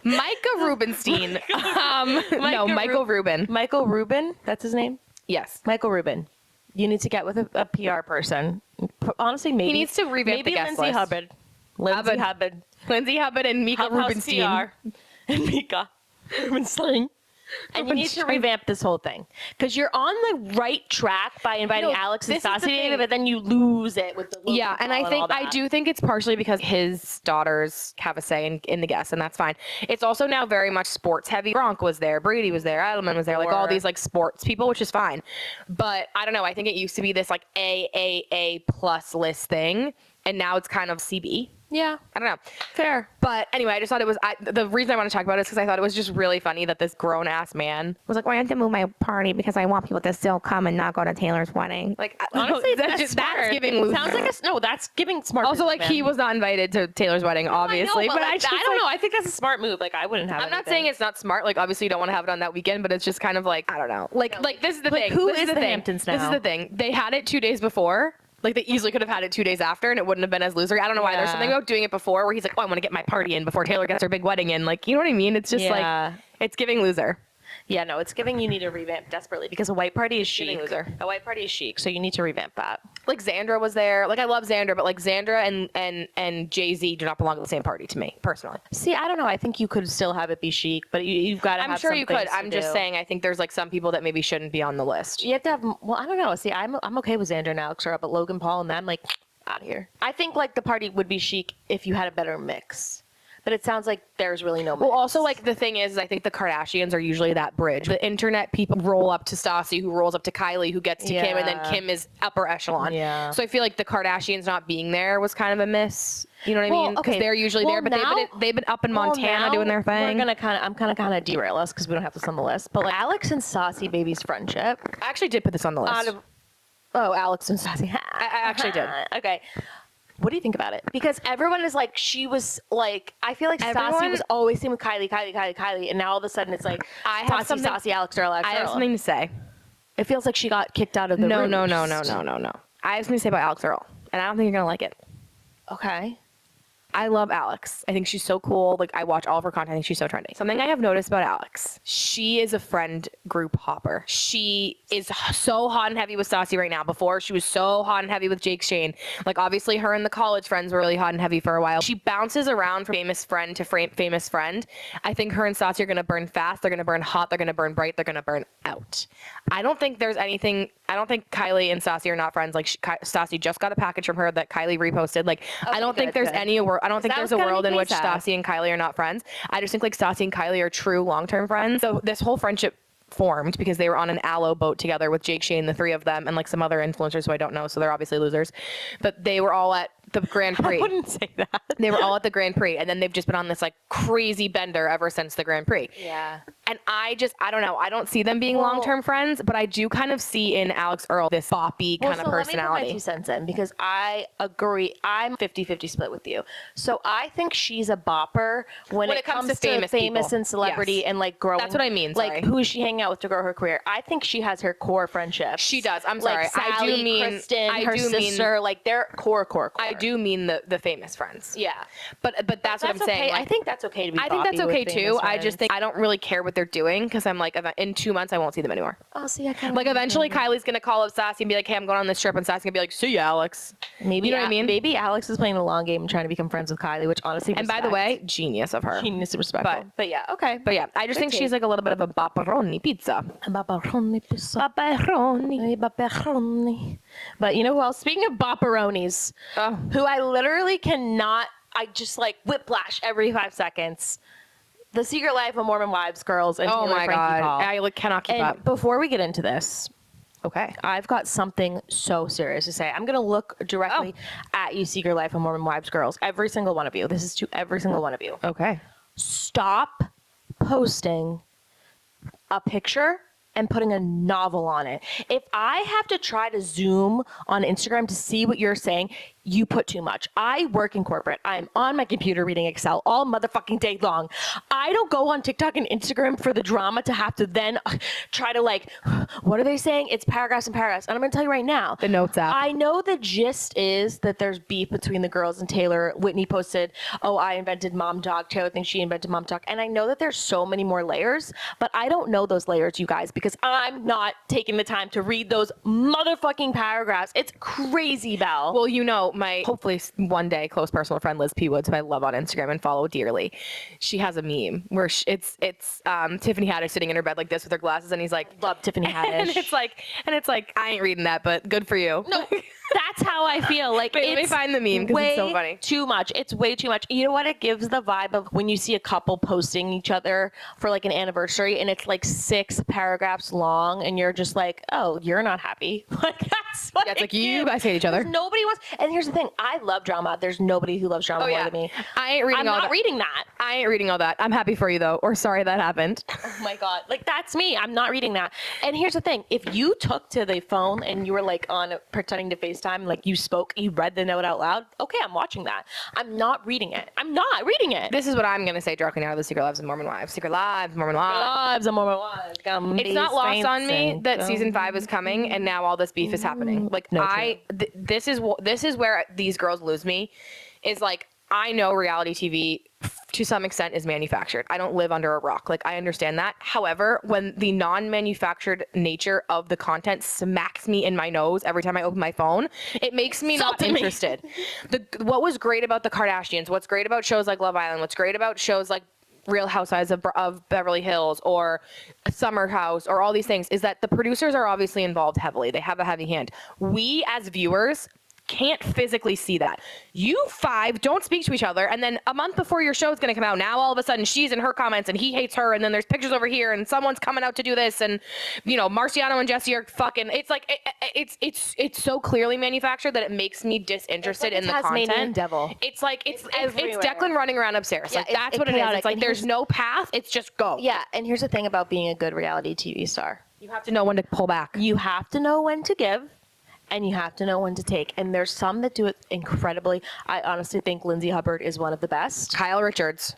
Micah Rubenstein. Michael Rubin. Michael Rubin, that's his name. Yes, Michael Rubin. You need to get with a PR person. Honestly, maybe he needs to revamp the guest list. Lindsay Hubbard and Mika Rubenstein and Mika Rubenstein. And you need to revamp this whole thing because you're on the right track by inviting Alix and Stassie, but then you lose it with the Logan and I do think it's partially because his daughters have a say in the guests, and that's fine. It's also now very much sports heavy. Gronk was there, Brady was there, Edelman was there, like all these like sports people, which is fine. But I don't know. I think it used to be this like A plus list thing, and now it's kind of CB. Yeah. I don't know. Fair. But anyway, I just thought it was, the reason I want to talk about it is because I thought it was just really funny that this grown ass man was like, well, I have to move my party because I want people to still come and not go to Taylor's wedding. Like, honestly, that's giving loser. Sounds like that's giving smart. Also, like, he was not invited to Taylor's wedding, obviously. But I don't know. I think that's a smart move. Like, I wouldn't have it. I'm not saying it's not smart. Like, obviously, you don't want to have it on that weekend, but it's just kind of like, I don't know. Like this is the thing. Who is the Hamptons now? This is the thing. They had it 2 days before. Like, they easily could have had it 2 days after, and it wouldn't have been as loser. I don't know why. There's something about doing it before where he's like, oh, I want to get my party in before Taylor gets her big wedding in. Like, you know what I mean? It's just like, it's giving loser. Yeah, no, it's giving you need to revamp desperately because a white party is chic. Loser. A white party is chic, so you need to revamp that. Like, Xandra was there. Like, I love Xandra, but like Xandra and Jay-Z do not belong to the same party to me, personally. See, I don't know. I think you could still have it be chic, but you've got to have some things to do. I'm sure you could. I'm just saying, I think there's like some people that maybe shouldn't be on the list. You have to have, well, I don't know. See, I'm okay with Xandra and Alix Earle, but Logan Paul and them, like, out of here. I think like the party would be chic if you had a better mix. But it sounds like there's really no mix. Well, also, like, the thing is I think the Kardashians are usually that bridge. The internet people roll up to Stassie, who rolls up to Kylie, who gets to Kim, and then Kim is upper echelon. Yeah. So I feel like the Kardashians not being there was kind of a miss. You know what I mean? Because they're usually there, but they've been up in Montana doing their thing. I'm gonna derail us because we don't have this on the list. But like Alix and Stassie baby's friendship. I actually did put this on the list. Alix and Stassie. I actually did. Okay. What do you think about it? Because everyone is like, she was like, I feel like Stassie was always seen with Kylie, and now all of a sudden it's like, Stassie, Alix Earle. I have something to say. It feels like she got kicked out of the room. No. I have something to say about Alix Earle, and I don't think you're gonna like it. Okay. I love Alix. I think she's so cool. Like, I watch all of her content. I think she's so trendy. Something I have noticed about Alix, she is a friend group hopper. She is so hot and heavy with Stassie right now. Before, she was so hot and heavy with Jake Shane. Like, obviously, her and the college friends were really hot and heavy for a while. She bounces around from famous friend to famous friend. I think her and Stassie are going to burn fast. They're going to burn hot. They're going to burn bright. They're going to burn out. I don't think there's anything. I don't think Kylie and Stassie are not friends. Like, Stassie just got a package from her that Kylie reposted. Like, I don't think there's any I don't think there's a world in which Stassie and Kylie are not friends. I just think like Stassie and Kylie are true long-term friends. So this whole friendship formed because they were on an Aloe boat together with Jake Shane, the three of them, and like some other influencers who I don't know, so they're obviously losers. But they were all at the Grand Prix. I wouldn't say that. They were all at the Grand Prix, and then they've just been on this like crazy bender ever since the Grand Prix. Yeah. And I don't know. I don't see them being long-term friends, but I do kind of see in Alix Earle this boppy kind of personality. Let me put my 2 cents in because I agree. I'm 50-50 split with you. So I think she's a bopper when it comes to famous people. and celebrity and like growing. That's what I mean. Like sorry. who is she hanging out with to grow her career? I think she has her core friendships. She does. I'm sorry. Like Sally, I do mean Kristen, her sister. Like they're core. I do mean the famous friends. Yeah, but that's what I'm saying. Like, I think that's okay to be. I think that's okay too. I friends. just think I don't really care what they're doing because I'm like, in 2 months I won't see them anymore. Oh, see, I kind of like eventually Kylie's gonna call up Stassie and be like, hey, I'm going on this trip, and Stassie's gonna be like, see you, Alex. Maybe you know what I mean? Maybe Alex is playing the long game and trying to become friends with Kylie, which honestly. And by the way, genius of her. Genius and respectful. But yeah, okay. But yeah, I just think she's like a little bit of a pepperoni pizza. Pepperoni pizza. Pepperoni. But you know who else? Speaking of bopperonis, who I literally cannot. I just like whiplash every 5 seconds. The Secret Life of Mormon Wives girls and oh Taylor my Frankie god, Paul. I cannot keep up. Before we get into this, okay, I've got something so serious to say. I'm gonna look directly at you, Secret Life of Mormon Wives girls, every single one of you. This is to every single one of you. Okay, stop posting a picture and putting a novel on it. If I have to try to zoom on Instagram to see what you're saying, you put too much. I work in corporate. I'm on my computer reading Excel all motherfucking day long. I don't go on TikTok and Instagram for the drama to have to then try to like, what are they saying? It's paragraphs and paragraphs. And I'm gonna tell you right now. The notes app. I know the gist is that there's beef between the girls and Taylor. Whitney posted, oh, I invented mom dog. Taylor thinks she invented mom dog. And I know that there's so many more layers, but I don't know those layers, you guys, because I'm not taking the time to read those motherfucking paragraphs. It's crazy, Belle. Well, you know, my hopefully one day close personal friend Liz P. Woods, who I love on Instagram and follow dearly, she has a meme where it's Tiffany Haddish sitting in her bed like this with her glasses, and he's like, love Tiffany Haddish. and it's like I ain't reading that, but good for you. No, that's how I feel. Like, wait, let me find the meme because it's so funny. Too much. It's way too much. You know what? It gives the vibe of when you see a couple posting each other for like an anniversary, and it's like 6 paragraphs long, and you're just like, oh, you're not happy. Like that's what. Yeah, it's like you guys hate each other. Nobody wants. And here's the thing. I love drama. There's nobody who loves drama more than me. I ain't reading I'm all not that. reading that. I ain't reading all that. I'm happy for you though, or sorry that happened. Oh my God. Like that's me. I'm not reading that. And here's the thing. If you took to the phone and you were like on pretending to FaceTime, like you spoke, you read the note out loud. Okay, I'm watching that. I'm not reading it. I'm not reading it. This is what I'm going to say directly now to the Secret Lives of Mormon Wives. Secret Lives, Mormon Wives. Lives of Mormon Wives. It's not lost on me that season 5 is coming and now all this beef is happening. Like this is where these girls lose me. Is like I know reality TV to some extent is manufactured. I don't live under a rock. Like I understand that. However, when the non-manufactured nature of the content smacks me in my nose every time I open my phone, it makes me not interested. What was great about the Kardashians, what's great about shows like Love Island, what's great about shows like Real Housewives of Beverly Hills or Summer House or all these things is that the producers are obviously involved heavily. They have a heavy hand. We as viewers can't physically see that. You 5 don't speak to each other, and then a month before your show is going to come out, now all of a sudden she's in her comments and he hates her, and then there's pictures over here and someone's coming out to do this, and you know Marciano and Jesse are fucking. It's like it's so clearly manufactured that it makes me disinterested in the content. Devil. It's like it's Declan running around upstairs. Yeah, like that's what it is. It's like there's no path. It's just go. Yeah, and here's the thing about being a good reality TV star. You have to know when to pull back. You have to know when to give. And you have to know when to take. And there's some that do it incredibly. I honestly think Lindsay Hubbard is one of the best. Kyle Richards,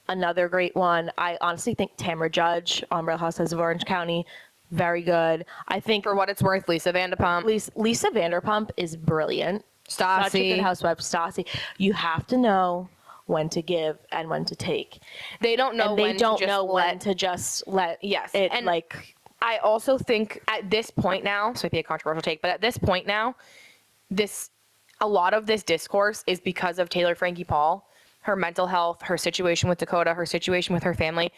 another great one. I honestly think Tamra Judge on Real Housewives of Orange County, very good. I think for what it's worth, Lisa Vanderpump. Lisa Vanderpump is brilliant. Stassie. Such a good housewife. Stassie. You have to know when to give and when to take. They don't know. And they don't know when to just let it and like. I also think at this point now, this might be a controversial take, but at this point now, a lot of this discourse is because of Taylor Frankie Paul, her mental health, her situation with Dakota, her situation with her family.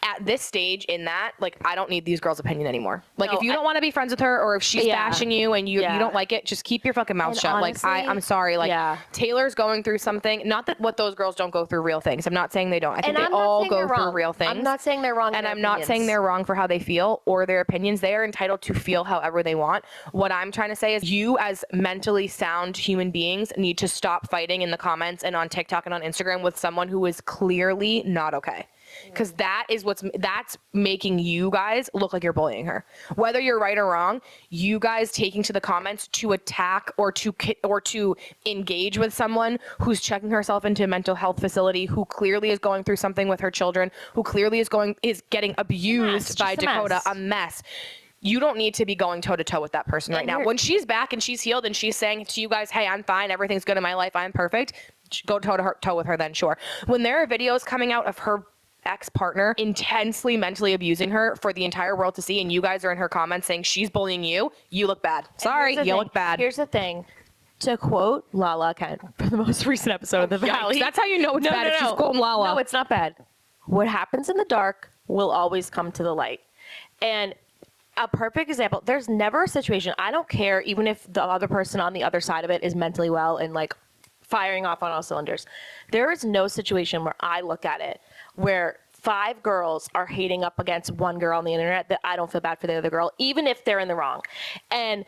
At this stage in that, like, I don't need these girls' opinion anymore. Like, if you don't want to be friends with her, or if she's bashing you and you don't like it, just keep your fucking mouth shut. Honestly, like, I'm sorry. Like, Taylor's going through something. Not that what those girls don't go through real things. I'm not saying they don't. I think they all go through real things. I'm not saying they're wrong. And I'm not saying they're wrong for how they feel or their opinions. They are entitled to feel however they want. What I'm trying to say is you, as mentally sound human beings, need to stop fighting in the comments and on TikTok and on Instagram with someone who is clearly not okay. because that's making you guys look like you're bullying her. Whether you're right or wrong, you guys taking to the comments to attack or to engage with someone who's checking herself into a mental health facility, who clearly is going through something with her children, who clearly is getting abused by Dakota, a mess. You don't need to be going toe to toe with that person right now. When she's back and she's healed and she's saying to you guys, hey, I'm fine, everything's good in my life, I'm perfect, go toe to toe with her then, sure. When there are videos coming out of her ex-partner intensely mentally abusing her for the entire world to see, and you guys are in her comments saying she's bullying you, you look bad. Sorry, you look bad. Here's the thing. To quote Lala Kent for the most recent episode of The Valley. That's how you know it's bad if she's quoting Lala. No, it's not bad. What happens in the dark will always come to the light. And a perfect example, there's never a situation, I don't care even if the other person on the other side of it is mentally well and like firing off on all cylinders. There is no situation where I look at it where 5 girls are hating up against one girl on the internet that I don't feel bad for the other girl, even if they're in the wrong. And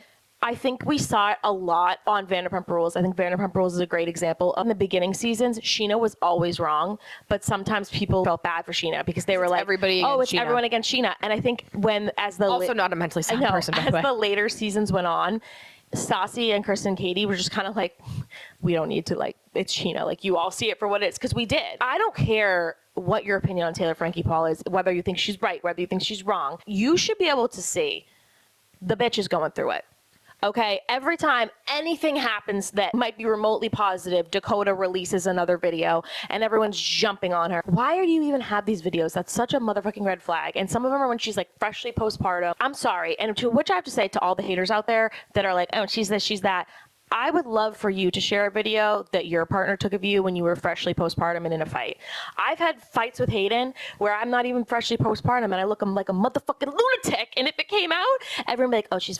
I think we saw it a lot on Vanderpump Rules. I think Vanderpump Rules is a great example. In the beginning seasons, Sheena was always wrong, but sometimes people felt bad for Sheena because they were like, everyone against Sheena. And I think also not a mentally sound person, by the way. As the later seasons went on, Stassie and Kristen and Katie were just kind of like, we don't need to, like, it's Sheena. Like, you all see it for what it is, because we did. I don't care what your opinion on Taylor Frankie Paul is, whether you think she's right, whether you think she's wrong. You should be able to see the bitch is going through it. Okay, every time anything happens that might be remotely positive, Dakota releases another video and everyone's jumping on her. Why do you even have these videos? That's such a motherfucking red flag. And some of them are when she's like freshly postpartum. I'm sorry. And to which I have to say to all the haters out there that are like, oh, she's this, she's that. I would love for you to share a video that your partner took of you when you were freshly postpartum and in a fight. I've had fights with Hayden where I'm not even freshly postpartum and I look like a motherfucking lunatic. And if it came out, everyone would be like, oh, she's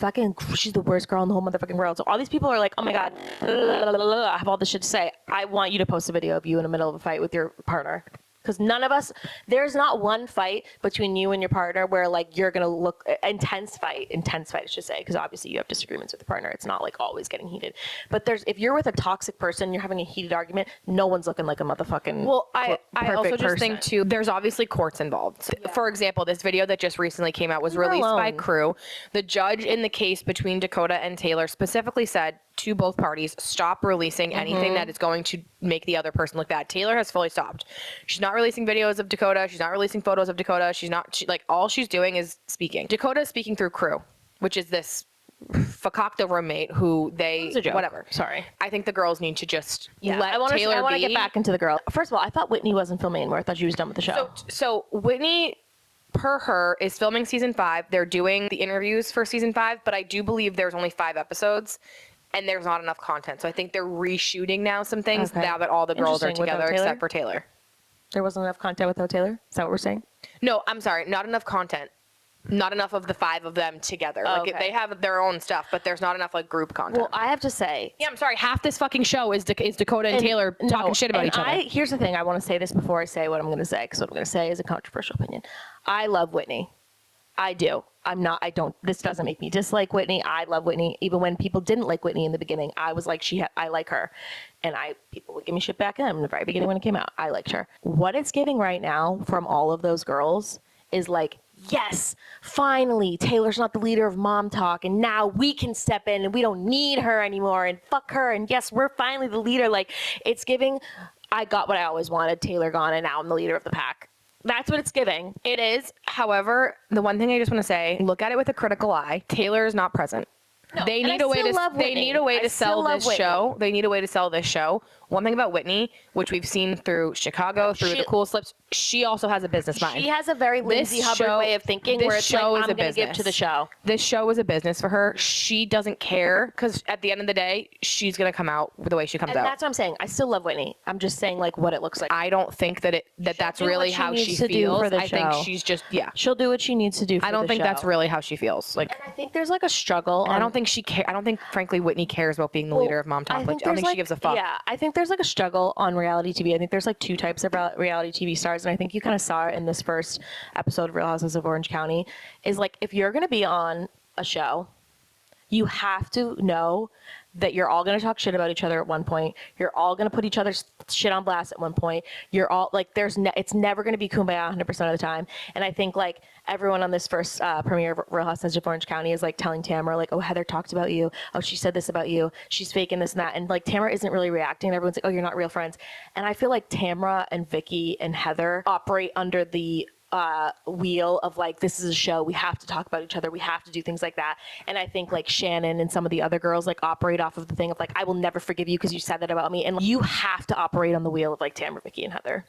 the worst girl in the whole motherfucking world. So all these people are like, oh my God, I have all this shit to say. I want you to post a video of you in the middle of a fight with your partner. Because none of us, there's not one fight between you and your partner where like you're going to look, intense fight, I should say, because obviously you have disagreements with the partner. It's not like always getting heated. But if you're with a toxic person, you're having a heated argument, no one's looking like a motherfucking I also just think too, there's obviously courts involved. Yeah. For example, this video that just recently came out was released by Crew. The judge in the case between Dakota and Taylor specifically said to both parties, stop releasing anything that is going to make the other person look bad. Taylor has fully stopped. She's not releasing videos of Dakota. She's not releasing photos of Dakota. All she's doing is speaking. Dakota is speaking through Crew, which is this fakakta roommate who whatever. Sorry. I think the girls need to just let Taylor be. I want to get back into the girl. First of all, I thought Whitney wasn't filming anymore. I thought she was done with the show. So Whitney, per her, is filming season 5. They're doing the interviews for season 5, but I do believe there's only 5 episodes. And there's not enough content. So I think they're reshooting now some things now that all the girls are together except for Taylor. There wasn't enough content without Taylor? Is that what we're saying? No, I'm sorry. Not enough content. Not enough of the 5 of them together. They have their own stuff, but there's not enough like group content. Well, I have to say. Yeah, I'm sorry. Half this fucking show is Dakota and Taylor talking shit about each other. Here's the thing. I want to say this before I say what I'm going to say, because what I'm going to say is a controversial opinion. I love Whitney. I do. This doesn't make me dislike Whitney. I love Whitney. Even when people didn't like Whitney in the beginning, I was like, I like her. And people would give me shit back in the very beginning when it came out. I liked her. What it's giving right now from all of those girls is like, yes, finally, Taylor's not the leader of Mom Talk. And now we can step in and we don't need her anymore and fuck her. And yes, we're finally the leader. Like, it's giving, I got what I always wanted, Taylor gone, and now I'm the leader of the pack. That's what it's giving. It is. However, the one thing I just want to say, look at it with a critical eye. Taylor is not present. No, they need a way to sell this show. They need a way to sell this show. One thing about Whitney, which we've seen through Chicago, through the Cool Slips, she also has a business mind. She has a very Lindsay Hubbard way of thinking where it's like, I'm going to give to the show. This show is a business for her. She doesn't care because at the end of the day, she's going to come out the way she comes out. And that's what I'm saying. I still love Whitney. I'm just saying like what it looks like. I don't think that's really how she feels. I think she's just, she'll do what she needs to do for the show. I don't think that's really how she feels. Like, and I think there's like a struggle. I don't think she cares. I don't think, frankly, Whitney cares about being the leader of Mom Talk. I don't think she gives a fuck. Yeah, I think there's like a struggle on reality TV. I think there's like 2 types of reality TV stars, and I think you kind of saw it in this first episode of Real Housewives of Orange County. Is like, if you're going to be on a show, You have to know that you're all going to talk shit about each other at one point. You're all going to put each other's shit on blast at one point. You're all like, it's never going to be kumbaya 100% of the time. And I think like everyone on this first premiere of Real Housewives of Orange County is like telling Tamara like, oh, Heather talked about you. Oh, she said this about you. She's faking this and that. And like Tamara isn't really reacting. And everyone's like, oh, you're not real friends. And I feel like Tamara and Vicky and Heather operate under the wheel of like, this is a show, we have to talk about each other, we have to do things like that. And I think like Shannon and some of the other girls like operate off of the thing of like, I will never forgive you because you said that about me. And like, you have to operate on the wheel of like Tamara, Vicky, and Heather.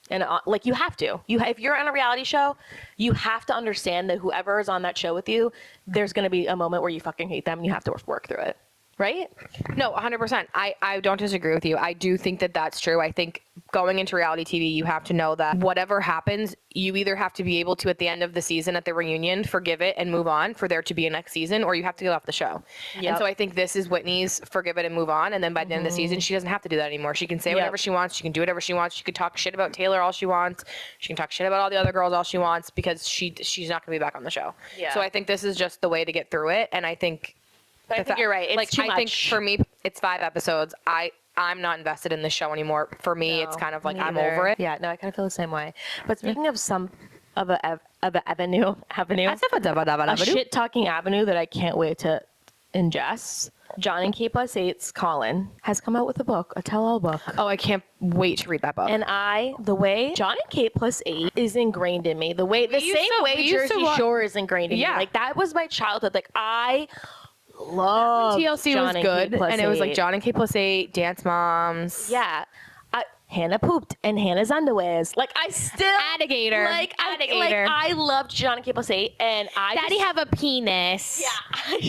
And like you have to. If you're on a reality show, you have to understand that whoever is on that show with you, there's going to be a moment where you fucking hate them and you have to work through it. Right? No, 100%. I don't disagree with you. I do think that that's true. I think going into reality TV, you have to know that whatever happens, you either have to be able to, at the end of the season at the reunion, forgive it and move on for there to be a next season, or you have to get off the show. Yep. And so I think this is Whitney's forgive it and move on. And then by the end of the season, she doesn't have to do that anymore. She can say whatever she wants. She can do whatever she wants. She could talk shit about Taylor all she wants. She can talk shit about all the other girls all she wants because she's not going to be back on the show. Yeah. So I think this is just the way to get through it. And I think... But I think you're right. It's like, too much. I think for me, it's 5 episodes. I'm not invested in this show anymore. For me, it's kind of like I'm over it. Yeah, no, I kind of feel the same way. But speaking of some of a avenue, a shit talking avenue that I can't wait to ingest. Jon and Kate +8's Collin has come out with a book, a tell-all book. Oh, I can't wait to read that book. And the way Jon and Kate +8 is ingrained in me. The way Jersey Shore is ingrained in me. Like that was my childhood. Like I love TLC Jon was and good, Kate and it was like +8. Jon and Kate +8, Dance Moms. Yeah. Hannah pooped and Hannah's underwears. Like I still alligator. I loved Jon and Kate +8, and Daddy have a penis. Yeah, I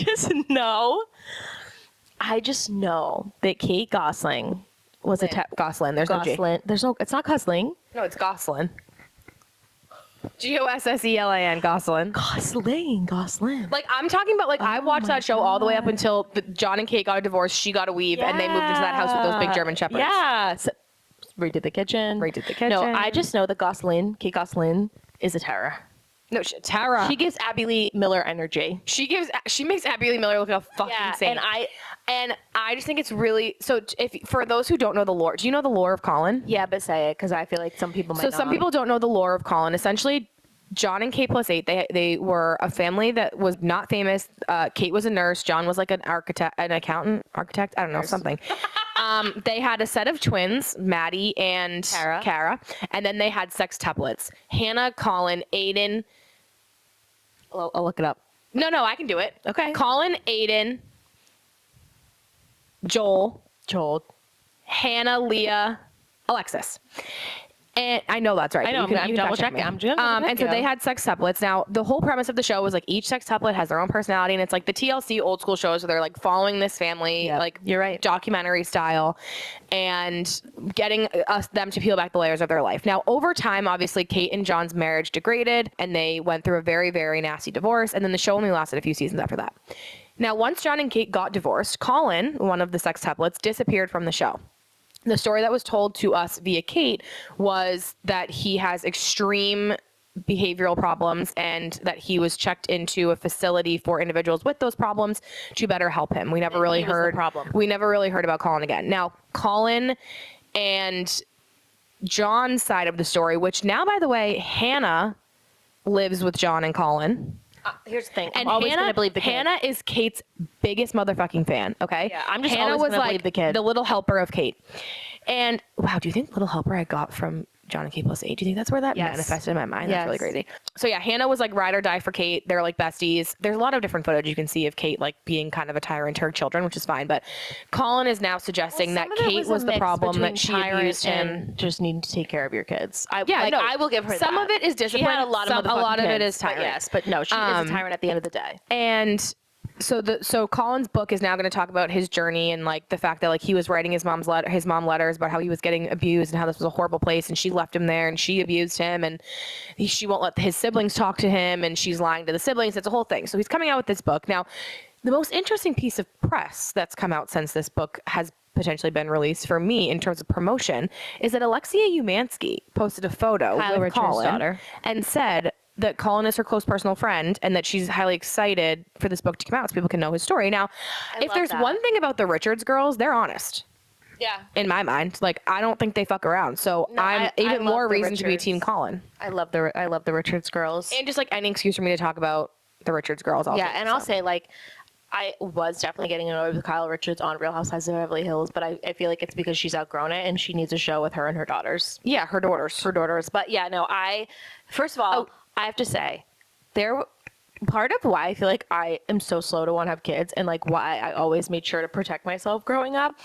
just know that Kate Gosling was Gosling. There's no G. It's not Gosling. No, it's Gosling. Gosselin. Gosling. Like I'm talking about, like I watched that show all the way up until Jon and Kate got a divorce. She got a weave, and they moved into that house with those big German shepherds. Yeah. So, redid the kitchen. No, I just know that Kate Gosling, is a terror. No, Tara. She gives Abby Lee Miller energy. She makes Abby Lee Miller look like a fucking saint. And I just think it's really for those who don't know the lore. Do you know the lore of Collin? Yeah, but say it because I feel like some people might. So some people don't know the lore of Collin. Essentially, Jon and Kate +8, they were a family that was not famous. Kate was a nurse. Jon was like an architect, I don't know, something. They had a set of twins, Maddie and Kara, and then they had sextuplets. Hannah, Collin, Aiden. I'll look it up. No, I can do it. Okay. Collin, Aiden, Joel, Hannah, Leah, Alexis. And I know that's right. I know. I'm double checking. And so they had sextuplets. Now, the whole premise of the show was like each sextuplet has their own personality, and it's like the TLC old school shows where they're like following this family, like you're right, documentary style, and getting them to peel back the layers of their life. Now, over time, obviously, Kate and Jon's marriage degraded, and they went through a very, very nasty divorce. And then the show only lasted a few seasons after that. Now, once Jon and Kate got divorced, Collin, one of the sextuplets, disappeared from the show. The story that was told to us via Kate was that he has extreme behavioral problems and that he was checked into a facility for individuals with those problems to better help him. We never really heard about Collin again. Now, Collin and Jon's side of the story, which now, by the way, Hannah lives with Jon and Collin. Here's the thing. And Hannah is Kate's biggest motherfucking fan. Okay. Yeah, I'm just always gonna believe the kid. The little helper of Kate. And wow, do you think little helper I got from Jon and Kate +8? Do you think that's where that manifested in my mind? That's really crazy. So yeah, Hannah was like ride or die for Kate. They're like besties. There's a lot of different footage you can see of Kate like being kind of a tyrant to her children, which is fine. But Collin is now suggesting that Kate was the problem, that she abused him. Just needing to take care of your kids. I will give her some of it is discipline. She had a lot of it is tyrant. Yes, but no, she is a tyrant at the end of the day. And so Collin's book is now going to talk about his journey and like the fact that like he was writing his mom letters about how he was getting abused and how this was a horrible place, and she left him there and she abused him, and she won't let his siblings talk to him, and she's lying to the siblings. It's a whole thing. So he's coming out with this book. Now, the most interesting piece of press that's come out since this book has potentially been released for me in terms of promotion is that Alexia Umansky posted a photo with Collin and said that Collin is her close personal friend and that she's highly excited for this book to come out so people can know his story. Now, if there's one thing about the Richards girls, they're honest. Yeah. In my mind, like, I don't think they fuck around. So I'm even more reason to be Team Collin. I love the Richards girls. And just like any excuse for me to talk about the Richards girls. Also, yeah, and I'll say, like, I was definitely getting annoyed with Kyle Richards on Real Housewives of Beverly Hills, but I feel like it's because she's outgrown it and she needs a show with her and her daughters. Yeah, her daughters. But yeah, no, first of all, I have to say, part of why I feel like I am so slow to want to have kids and like why I always made sure to protect myself growing up,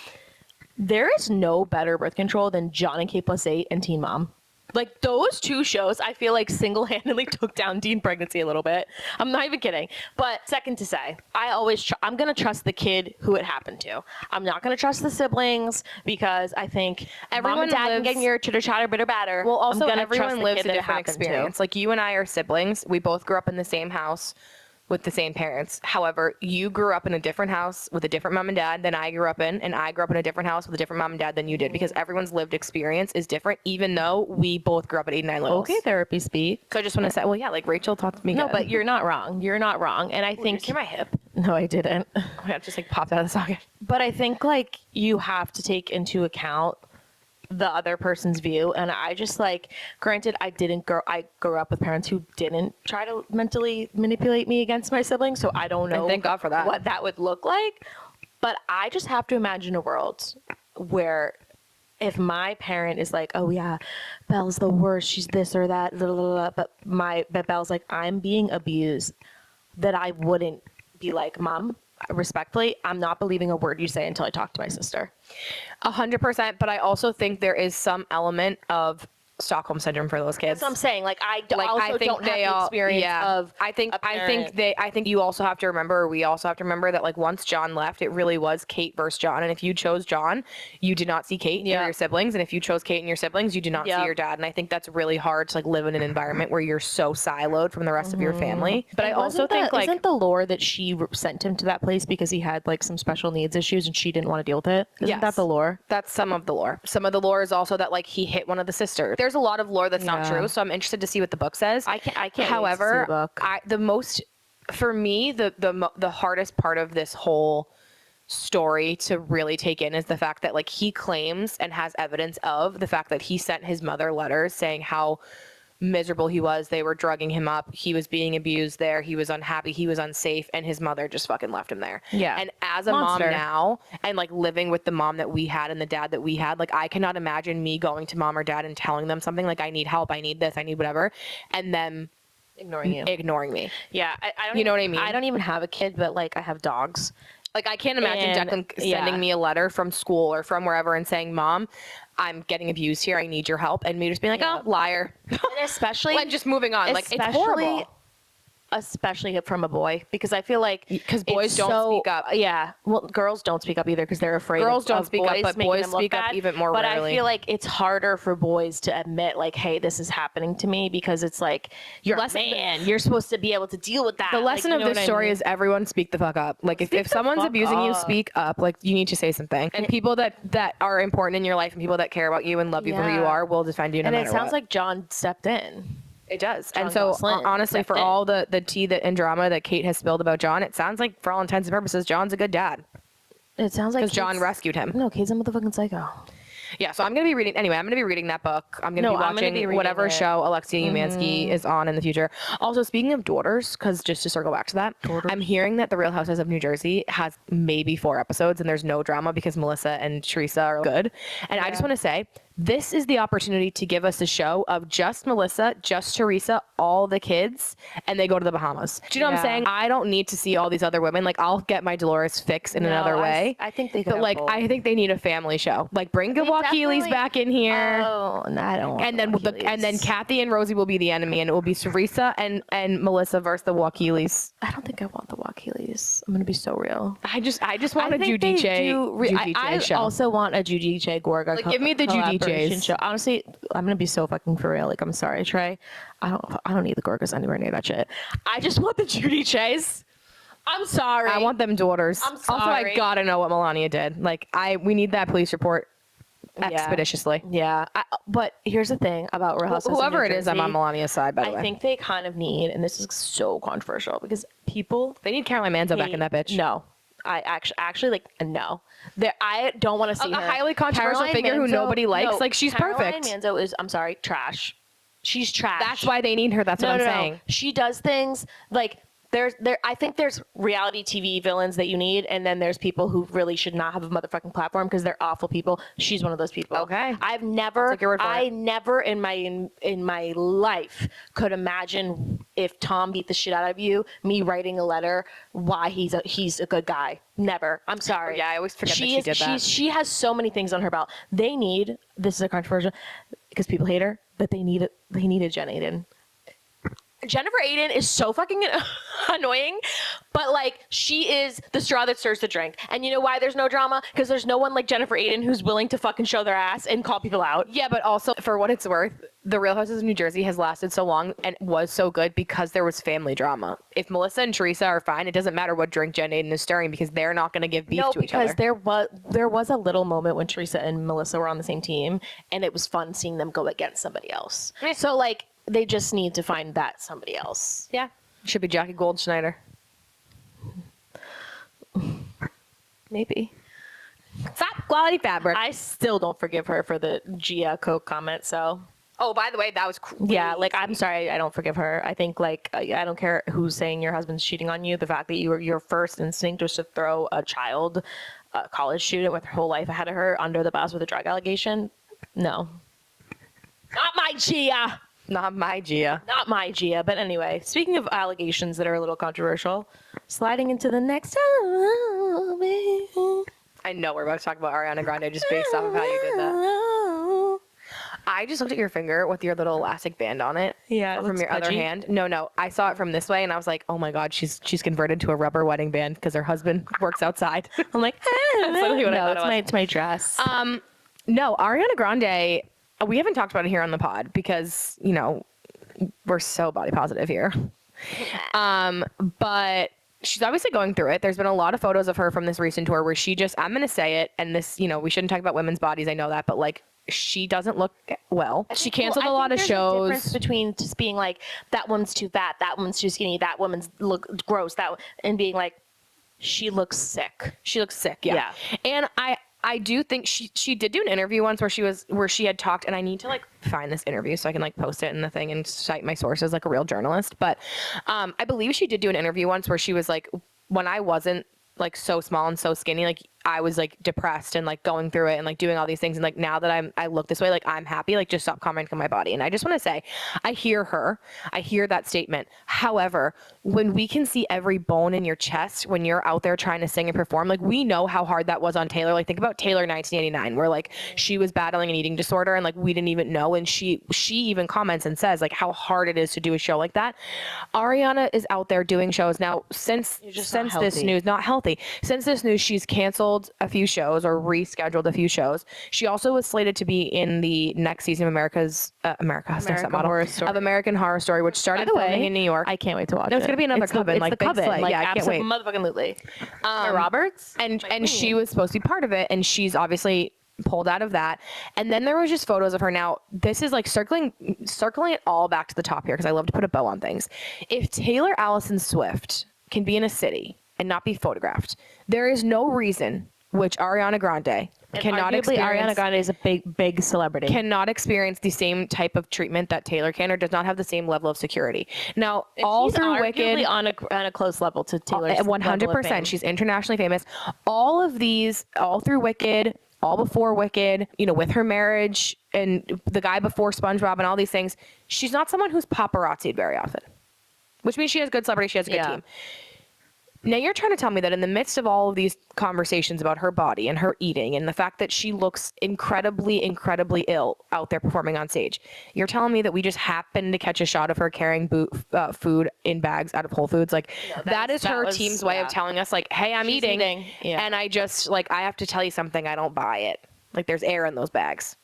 there is no better birth control than Jon and Kate +8 and Teen Mom. Like, those two shows, I feel like single-handedly took down teen pregnancy a little bit. I'm not even kidding. But second to say, I'm going to trust the kid who it happened to. I'm not going to trust the siblings because I think mom and dad can get your chitter chatter, bitter batter. Well, also, everyone lives a different experience. Like, you and I are siblings. We both grew up in the same house with the same parents. However, you grew up in a different house with a different mom and dad than I grew up in, and I grew up in a different house with a different mom and dad than you did, because everyone's lived experience is different, even though we both grew up at 89 Littles. Okay, therapy speak. So I just want to say, well, yeah, like Rachel taught me. No, but you're not wrong. You're not wrong. And I think... Did you see my hip? No, I didn't. I just like popped out of the socket. But I think like you have to take into account the other person's view, and I just like, granted, I grew up with parents who didn't try to mentally manipulate me against my siblings, so I don't know, and thank God for that, what that would look like. But I just have to imagine a world where if my parent is like, oh yeah, Belle's the worst, she's this or that, blah, blah, blah, but Belle's like, I'm being abused, that I wouldn't be like, Mom, respectfully, I'm not believing a word you say until I talk to my sister. 100%, but I also think there is some element of Stockholm syndrome for those kids. That's what I'm saying. Like, I don't have the experience of. I think you also have to remember, or we also have to remember that like once Jon left, it really was Kate versus Jon. And if you chose Jon, you did not see Kate and your siblings. And if you chose Kate and your siblings, you did not see your dad. And I think that's really hard to like live in an environment where you're so siloed from the rest of your family. But I also think like, isn't the lore that she sent him to that place because he had like some special needs issues and she didn't want to deal with it? Isn't that the lore? That's some of the lore. Some of the lore is also that like he hit one of the sisters. There's a lot of lore that's not true, so I'm interested to see what the book says. I can't. However, wait to see the book. the hardest part of this whole story to really take in is the fact that like he claims and has evidence of the fact that he sent his mother letters saying how miserable he was, they were drugging him up, he was being abused there, he was unhappy, he was unsafe, and his mother just fucking left him there. And as a mom now, and like living with the mom that we had and the dad that we had, like I cannot imagine me going to mom or dad and telling them something like, I need help, I need this, I need whatever, and them ignoring me. Yeah, I don't. You know what I mean? I don't even have a kid, but like I have dogs. Like I can't imagine Declan sending me a letter from school or from wherever and saying, Mom, I'm getting abused here, I need your help, and me just being like, oh, liar. And especially and just moving on. Like it's horrible. Especially from a boy, because I feel like because boys don't speak up. Yeah, well, girls don't speak up either because they're afraid. Girls don't speak up, but boys speak up even more rarely. But I feel like it's harder for boys to admit, like, hey, this is happening to me, because it's like you're a man, you're supposed to be able to deal with that. The lesson of this story is everyone speak the fuck up. Like if someone's abusing you, speak up. Like you need to say something. And people that are important in your life and people that care about you and love you for who you are will defend you no matter what. And it sounds like Jon stepped in. It does. And so honestly, for all the tea and drama that Kate has spilled about Jon, it sounds like for all intents and purposes, Jon's a good dad. It sounds like because Jon rescued him. No, Kate's a motherfucking psycho. Yeah, so I'm going to be reading, anyway, I'm going to be reading that book. I'm going to be watching whatever show Alexia Umansky is on in the future. Also, speaking of daughters, because just to circle back to that, I'm hearing that The Real Housewives of New Jersey has maybe 4 episodes and there's no drama because Melissa and Teresa are good. And I just want to say, this is the opportunity to give us a show of just Melissa, just Teresa, all the kids, and they go to the Bahamas. Do you know what I'm saying? I don't need to see all these other women. Like, I'll get my Dolores fix in another way. I think they could. But like, I think they need a family show. Like, bring the Wakilis back in here. Oh, no, I don't want and then Kathy and Rosie will be the enemy, and it will be Teresa and Melissa versus the Wakilis. I don't think I want the Wakilis. I'm gonna be so real. I just want a Judy J. I also want a Judy J. Gorga. Like, give me the Judy J. Show. Honestly, I'm gonna be so fucking for real. Like, I'm sorry, Trey. I don't need the Gorgas anywhere near that shit. I just want the Judy Chase. I'm sorry. I want them daughters. I'm sorry. Also, I gotta know what Melania did. Like, we need that police report expeditiously. Yeah. But here's the thing about Real Housewives of Whoever New it is, I'm on Jersey, Melania's side, by the way. I think they kind of need, and this is so controversial because people They need Caroline Manzo back in that bitch. No. I actually like no. I don't want to see A her. highly controversial Caroline figure who Manzo- nobody likes. no, Like, she's Caroline perfect. Manzo is, I'm sorry, trash. She's trash. That's why they need her. That's what I'm saying. She does things like I think there's reality TV villains that you need, and then there's people who really should not have a motherfucking platform because they're awful people. She's one of those people. Okay. I've never, take your word for I it. never in my life could imagine if Tom beat the shit out of you, me writing a letter why he's a good guy. Never. I'm sorry. Oh, yeah, I always forget that she did that. She has so many things on her belt. They need, this is a controversial because people hate her, but they need a Jen Aiden. Jennifer Aiden is so fucking annoying, but like she is the straw that stirs the drink. And you know why there's no drama? Because there's no one like Jennifer Aiden who's willing to fucking show their ass and call people out. Yeah, but also, for what it's worth, the Real Housewives of New Jersey has lasted so long and was so good because there was family drama. If Melissa and Teresa are fine, it doesn't matter what drink Jen Aiden is stirring because they're not going to give beef to each other. No, because there was a little moment when Teresa and Melissa were on the same team, and it was fun seeing them go against somebody else. So like, they just need to find that somebody else. Yeah. Should be Jackie Goldschneider. Maybe. Top quality fabric. I still don't forgive her for the Gia Coke comment, so. Oh, by the way, that was crazy. Yeah, like, I'm sorry, I don't forgive her. I think, like, I don't care who's saying your husband's cheating on you. The fact that your first instinct was to throw a college student with her whole life ahead of her under the bus with a drug allegation, no. Not my Gia! Not my Gia. Not my Gia. But anyway, speaking of allegations that are a little controversial, sliding into the next I know we're about to talk about Ariana Grande just based off of how you did that. I just looked at your finger with your little elastic band on it. Yeah, it From looks your other pudgy. hand. No. I saw it from this way and I was like, oh my God, she's converted to a rubber wedding band because her husband works outside. I'm like, That's literally what I thought it was. it's my dress. No, Ariana Grande, we haven't talked about it here on the pod because, you know, we're so body positive here. But she's obviously going through it. There's been a lot of photos of her from this recent tour where she just, I'm going to say it, and this, you know, we shouldn't talk about women's bodies, I know that, but like, she doesn't look well. She canceled a lot of there's shows. A difference between just being like, that woman's too fat, that woman's too skinny, that woman's look gross, and being like, she looks sick. She looks sick, yeah. And I do think she did do an interview once where she had talked, and I need to like find this interview so I can like post it in the thing and cite my sources like a real journalist. But I believe she did do an interview once where she was like, when I wasn't like so small and so skinny, like I was like depressed and like going through it and like doing all these things, and like now that I look this way, like I'm happy, like just stop commenting on my body. And I just want to say, I hear that statement. However, when we can see every bone in your chest when you're out there trying to sing and perform, like we know how hard that was on Taylor. Like think about Taylor 1989, where like she was battling an eating disorder and like we didn't even know, and she even comments and says like how hard it is to do a show like that. Ariana is out there doing shows now since this news, not healthy. Since this news, she's canceled a few shows or rescheduled a few shows. She also was slated to be in the next season of American Horror Story, which started filming in New York. I can't wait to watch it. There's gonna be another Coven, like Big Slay. Yeah, I can't wait. Motherfucking Roberts And she was supposed to be part of it, and she's obviously pulled out of that. And then there was just photos of her. Now this is like circling it all back to the top here because I love to put a bow on things. If Taylor Allison Swift can be in a city and not be photographed, there is no reason which Ariana Grande cannot experience. Ariana Grande is a big celebrity. Cannot experience the same type of treatment that Taylor can, or does not have the same level of security. Now, all through Wicked, on a close level to Taylor's 100%. She's internationally famous. All of these, all through Wicked, all before Wicked, you know, with her marriage and the guy before SpongeBob and all these things, she's not someone who's paparazzi'd very often, which means she has good celebrity. She has a good team. Now you're trying to tell me that in the midst of all of these conversations about her body and her eating and the fact that she looks incredibly, incredibly ill out there performing on stage, you're telling me that we just happened to catch a shot of her carrying food in bags out of Whole Foods? Like that is her team's way of telling us like, hey, I'm eating. And I just like, I have to tell you something. I don't buy it. Like there's air in those bags.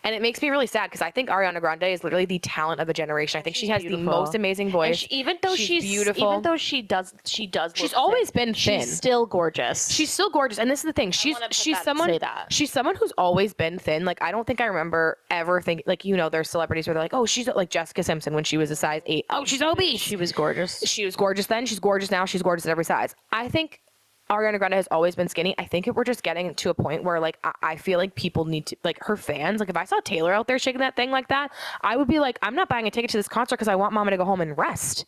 And it makes me really sad because I think Ariana Grande is literally the talent of a generation. I think she has the most amazing voice. Even though she's beautiful, even though she does, she's always been thin. She's still gorgeous. She's still gorgeous, and this is the thing. She's someone who's always been thin. Like I don't think I remember ever thinking like there's celebrities where they're like, oh, she's like Jessica Simpson when she was a size 8. Oh, she's obese. She was gorgeous. She was gorgeous then. She's gorgeous now. She's gorgeous at every size. I think Ariana Grande has always been skinny. I think we're just getting to a point where like I feel like people need to like her fans. Like if I saw Taylor out there shaking that thing like that, I would be like, I'm not buying a ticket to this concert because I want Mama to go home and rest.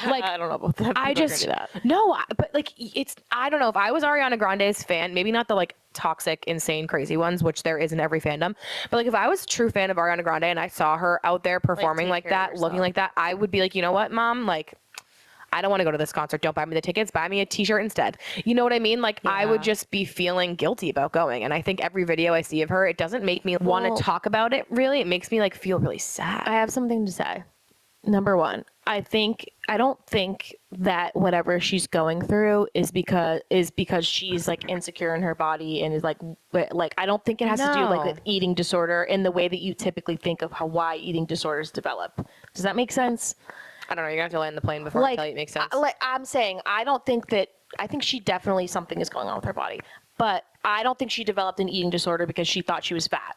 Like I don't know about that. I just do that. No, but like I don't know if I was Ariana Grande's fan, maybe not the like toxic, insane, crazy ones, which there is in every fandom. But like if I was a true fan of Ariana Grande and I saw her out there performing like that, looking like that, I would be like, you know what, Mom, like. I don't want to go to this concert. Don't buy me the tickets. Buy me a t-shirt instead. You know what I mean? Like I would just be feeling guilty about going. And I think every video I see of her, it doesn't make me want to talk about it really. It makes me like feel really sad. I have something to say. Number one, I don't think that whatever she's going through is because she's like insecure in her body and is like I don't think it has to do like with eating disorder in the way that you typically think of why eating disorders develop. Does that make sense? I don't know. You're going to have to land the plane before I tell you it makes sense. I'm saying, I think she definitely something is going on with her body. But I don't think she developed an eating disorder because she thought she was fat.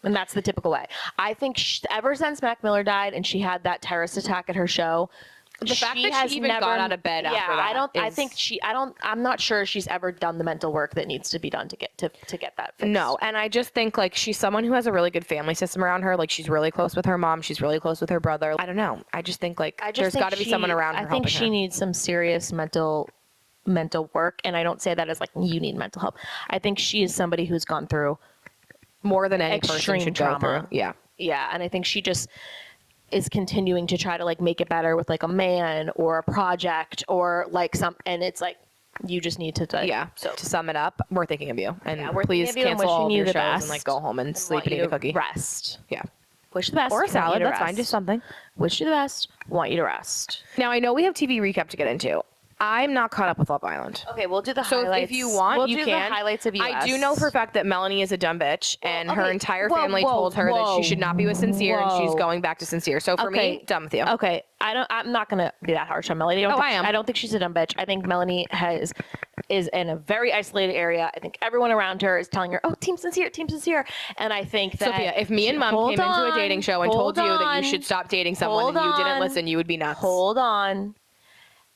And that's the typical way. I think ever since Mac Miller died and she had that terrorist attack at her show, the fact that she even got out of bed after that. I'm not sure she's ever done the mental work that needs to be done to get that fixed. No, and I just think like she's someone who has a really good family system around her. Like she's really close with her mom. She's really close with her brother. I don't know. I just think like there's got to be someone around her. I think she needs some serious mental work. And I don't say that as like you need mental help. I think she is somebody who's gone through more than any person should go through. Yeah. Yeah. And I think she just is continuing to try to like make it better with like a man or a project or like and it's like you just need to So to sum it up, we're thinking of you and please cancel all your shows and like go home and sleep and eat a cookie. Rest. Yeah. Wish the best. Or a salad. That's fine. Just something. Wish you the best. Want you to rest. Now I know we have TV recap to get into. I'm not caught up with Love Island. Okay, we'll do the highlights. So if you want, you can. The highlights of US. I do know for a fact that Melanie is a dumb bitch, and her entire family told her that she should not be with Sincere, and she's going back to Sincere. So for me, done with you. Okay, I'm not gonna be that harsh on Melanie. I am. I don't think she's a dumb bitch. I think Melanie is in a very isolated area. I think everyone around her is telling her, "Oh, Team Sincere, Team Sincere," and I think that Sophia, if me and Mom came into a dating show and told you that you should stop dating someone and you didn't listen, you would be nuts. Hold on,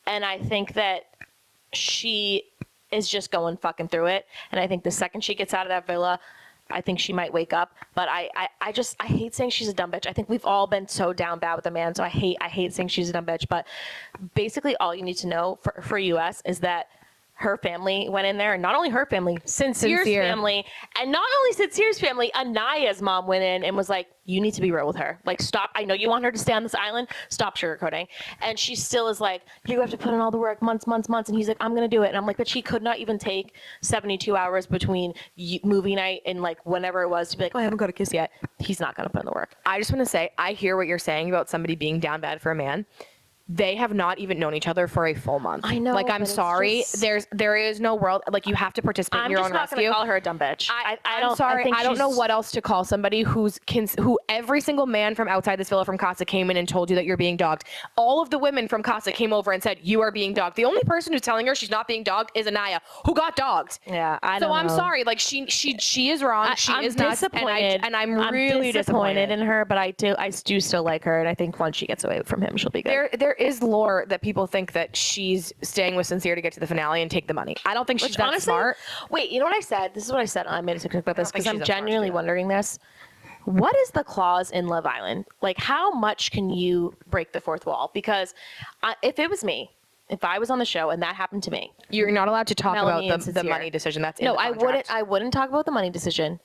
and I think that she is just going fucking through it. And I think the second she gets out of that villa, I think she might wake up. But I hate saying she's a dumb bitch. I think we've all been so down bad with a man. So I hate saying she's a dumb bitch. But basically all you need to know for US is that her family went in there, and not only her family, Sincere's family, and not only Sincere's family, Anaya's mom went in and was like, you need to be real with her. Like, stop. I know you want her to stay on this island. Stop sugarcoating. And she still is like, you have to put in all the work, months. And he's like, I'm going to do it. And I'm like, but she could not even take 72 hours between movie night and like whenever it was to be like, oh, I haven't got a kiss yet. He's not going to put in the work. I just want to say, I hear what you're saying about somebody being down bad for a man. They have not even known each other for a full month. I know. Like, I'm sorry. There is no world. Like, you have to participate in your own rescue. I'm just not going to call her a dumb bitch. I'm sorry. I don't know what else to call somebody who every single man from outside this villa from Casa came in and told you that you're being dogged. All of the women from Casa came over and said, you are being dogged. The only person who's telling her she's not being dogged is Anaya, who got dogged. Yeah, I'm sorry. Like, she is wrong. She is disappointed. And I'm really disappointed in her, but I do still like her. And I think once she gets away from him, she'll be good. There is lore that people think that she's staying with Sincere to get to the finale and take the money. I don't think she's that smart. Wait, you know what I said? This is what I said. I made a TikTok about this because I'm genuinely wondering this. What is the clause in Love Island? Like, how much can you break the fourth wall? Because if it was me, if I was on the show and that happened to me, you're not allowed to talk about the money decision. That's in the contract. I wouldn't talk about the money decision.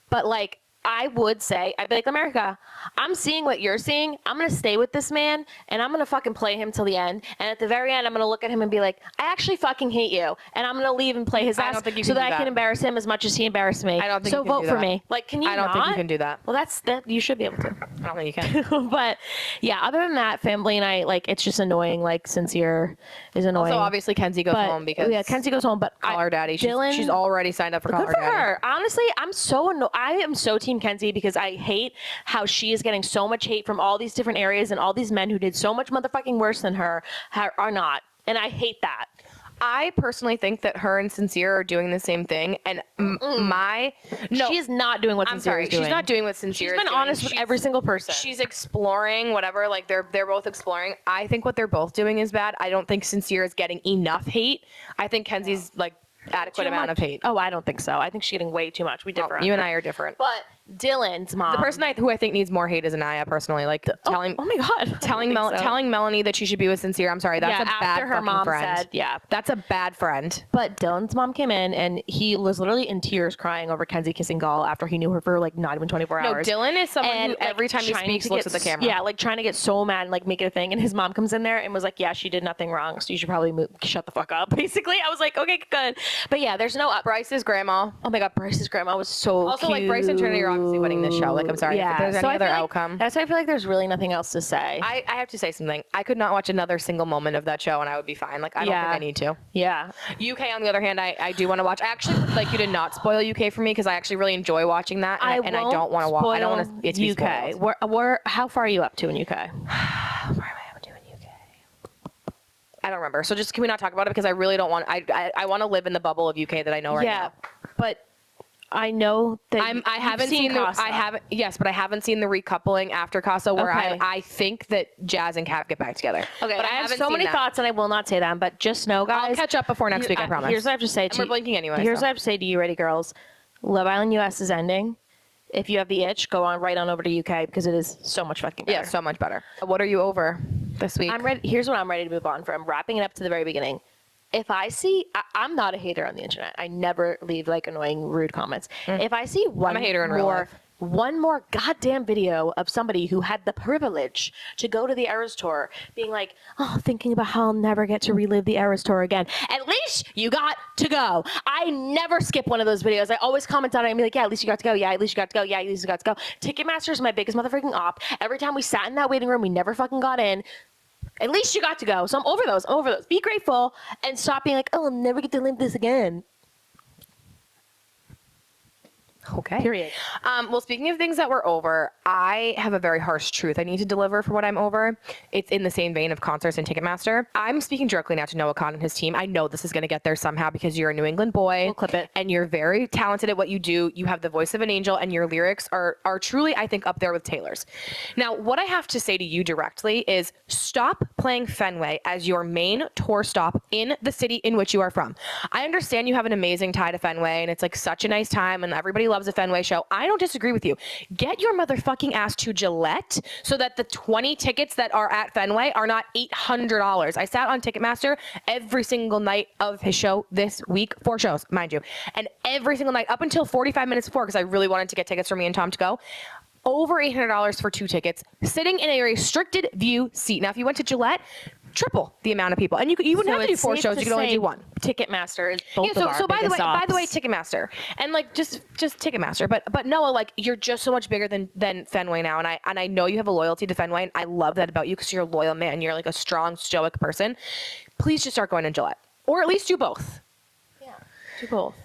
But like, I would say, I'd be like, America, I'm seeing what you're seeing. I'm going to stay with this man, and I'm going to fucking play him till the end. And at the very end, I'm going to look at him and be like, I actually fucking hate you. And I'm going to leave and play his ass so that I can embarrass him as much as he embarrassed me. I don't think so vote for me. Like, can you I don't think you can do that. Well, that you should be able to. I don't think you can. But, yeah, other than that, family and I, like, it's just annoying. Like, Sincere is annoying. Also, obviously, Kenzie goes home because... Yeah, Kenzie goes home, but... Call her daddy. She's already signed up for Call Her Daddy. Good for her. Honestly, I'm so annoyed. I am so team Team Kenzie because I hate how she is getting so much hate from all these different areas, and all these men who did so much motherfucking worse than her are not. And I hate that. I personally think that her and Sincere are doing the same thing, and she is not doing what Sincere is doing. She's not doing what Sincere is doing. She's been honest with every single person. She's exploring whatever, like they're both exploring. I think what they're both doing is bad. I don't think Sincere is getting enough hate. I think Kenzie's like adequate amount of hate. Oh, I don't think so. I think she's getting way too much. We differ. You and I are different. But Dylan's mom. The person who I think needs more hate is Anaya, personally. Like telling. Oh my God. Telling Melanie that she should be with Sincere. I'm sorry. That's a bad after her fucking mom friend. said, That's a bad friend. But Dylan's mom came in and he was literally in tears crying over Kenzie kissing Gall after he knew her for like not even 24 hours. No, Dylan is someone who every time he speaks looks at the camera. Yeah, like trying to get so mad and like make it a thing. And his mom comes in there and was like, yeah, she did nothing wrong. So you should probably shut the fuck up. Basically, I was like, okay, good. But yeah, there's no Bryce's grandma. Oh my God, Bryce's grandma was so also cute. like Bryce and Trinity are obviously winning this show. Like, I'm sorry if there's any other outcome. That's why I feel like there's really nothing else to say. I have to say something. I could not watch another single moment of that show and I would be fine. Like, I don't think I need to. Yeah. UK, on the other hand, I do want to watch. I actually would like you to not spoil UK for me because I actually really enjoy watching that. And I don't want to watch. I don't want it to be UK. spoiled. How far are you up to in UK? Where am I up to in UK? I don't remember. So just can we not talk about it because I really don't want. I want to live in the bubble of UK that I know right now. Yeah, but I know that I haven't seen Casa. I haven't. Yes, but I haven't seen the recoupling after Casa where I think that Jazz and Cav get back together. Okay, but I have so many thoughts and I will not say them. But just know, guys, I'll catch up before next week. I promise. Here's what I have to say to you. We're blinking anyway. Here's what I have to say to you, ready, girls. Love Island US is ending. If you have the itch, go on right on over to UK because it is so much fucking better. Yeah, so much better. What are you over this week? I'm ready. Here's what I'm ready to move on from. Wrapping it up to the very beginning. If I see, I'm not a hater on the internet. I never leave like annoying, rude comments. If I see I'm a hater in real life. one more goddamn video of somebody who had the privilege to go to the Eras Tour being like, oh, thinking about how I'll never get to relive the Eras Tour again. At least you got to go. I never skip one of those videos. I always comment on it and be like, yeah, at least you got to go. Yeah, at least you got to go. Yeah, at least you got to go. Ticketmaster is my biggest motherfucking op. Every time we sat in that waiting room, we never fucking got in. At least you got to go. So I'm over those. Be grateful and stop being like, oh, I'll never get to live this again. Okay. Period. Well, speaking of things that were over, I have a very harsh truth I need to deliver for what I'm over. It's in the same vein of concerts and Ticketmaster. I'm speaking directly now to Noah Khan and his team. I know this is going to get there somehow because you're a New England boy. We'll clip it. And you're very talented at what you do. You have the voice of an angel and your lyrics are truly, I think, up there with Taylor's. Now, what I have to say to you directly is stop playing Fenway as your main tour stop in the city in which you are from. I understand you have an amazing tie to Fenway and it's like such a nice time and everybody loves a Fenway show. I don't disagree with you. Get your motherfucking ass to Gillette so that the 20 tickets that are at Fenway are not $800. I sat on Ticketmaster every single night of his show this week, 4 shows, mind you, and every single night up until 45 minutes before because I really wanted to get tickets for me and Tom to go. Over $800 for 2 tickets, sitting in a restricted view seat. Now, if you went to Gillette, triple the amount of people, and you wouldn't have to do 4 shows. You could only do 1. Ticketmaster is both of our so by the way, biggest Ticketmaster, and like just Ticketmaster. But Noah, like you're just so much bigger than Fenway now, and I know you have a loyalty to Fenway, and I love that about you because you're a loyal man. You're like a strong, stoic person. Please just start going to Gillette, or at least do both. Yeah, do both.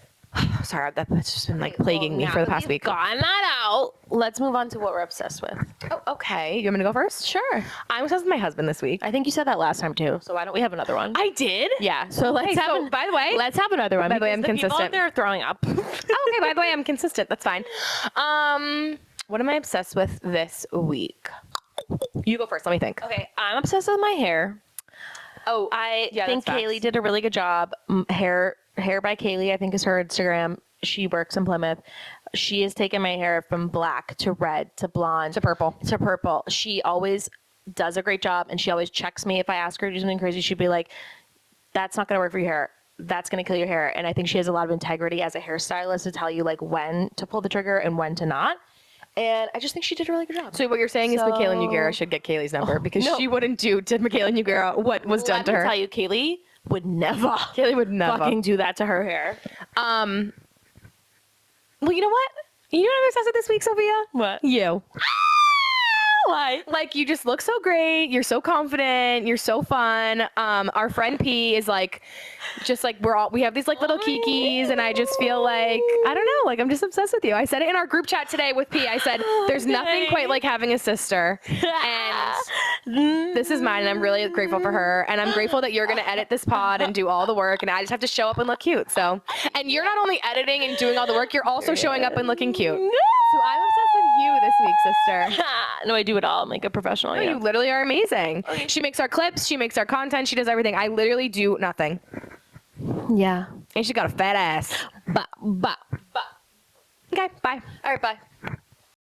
Sorry, that's just been like plaguing me for the past week. Gotten that out. Let's move on to what we're obsessed with. Oh, okay. You want me to go first? Sure. I'm obsessed with my husband this week. I think you said that last time too. So why don't we have another one? I did? Yeah. So let's have. By the way, let's have another one. By the way, I'm consistent. They're throwing up. Okay. By the way, I'm consistent. That's fine. What am I obsessed with this week? You go first. Let me think. Okay. I'm obsessed with my hair. Oh, I think Kaylee did a really good job. Hair by Kaylee, I think is her Instagram. She works in Plymouth. She has taken my hair from black to red to blonde to purple. She always does a great job, and she always checks me. If I ask her to do something crazy, she'd be like, that's not going to work for your hair. That's going to kill your hair. And I think she has a lot of integrity as a hairstylist to tell you like when to pull the trigger and when to not. And I just think she did a really good job. So what you're saying is Michaela Noguera should get Kaylee's number because she wouldn't do to Michaela Noguera what was done to her. Let me tell you, Kaylee would never fucking do that to her hair. Well, you know what? You know what I'm obsessed with this week, Sophia? What? You. Why? Like, you just look so great. You're so confident. You're so fun. Our friend P is like, just like we have these like little kikis, and I just feel like, I don't know, like I'm just obsessed with you. I said it in our group chat today with P. I said, there's nothing quite like having a sister. And this is mine, and I'm really grateful for her. And I'm grateful that you're going to edit this pod and do all the work, and I just have to show up and look cute. So, and you're not only editing and doing all the work, you're also showing up and looking cute. So I'm obsessed with you this week, sister. No, I do it all. I'm like a professional. No, you literally are amazing. She makes our clips. She makes our content. She does everything. I literally do nothing. Yeah. And she got a fat ass. Bah. Okay, bye. All right, bye.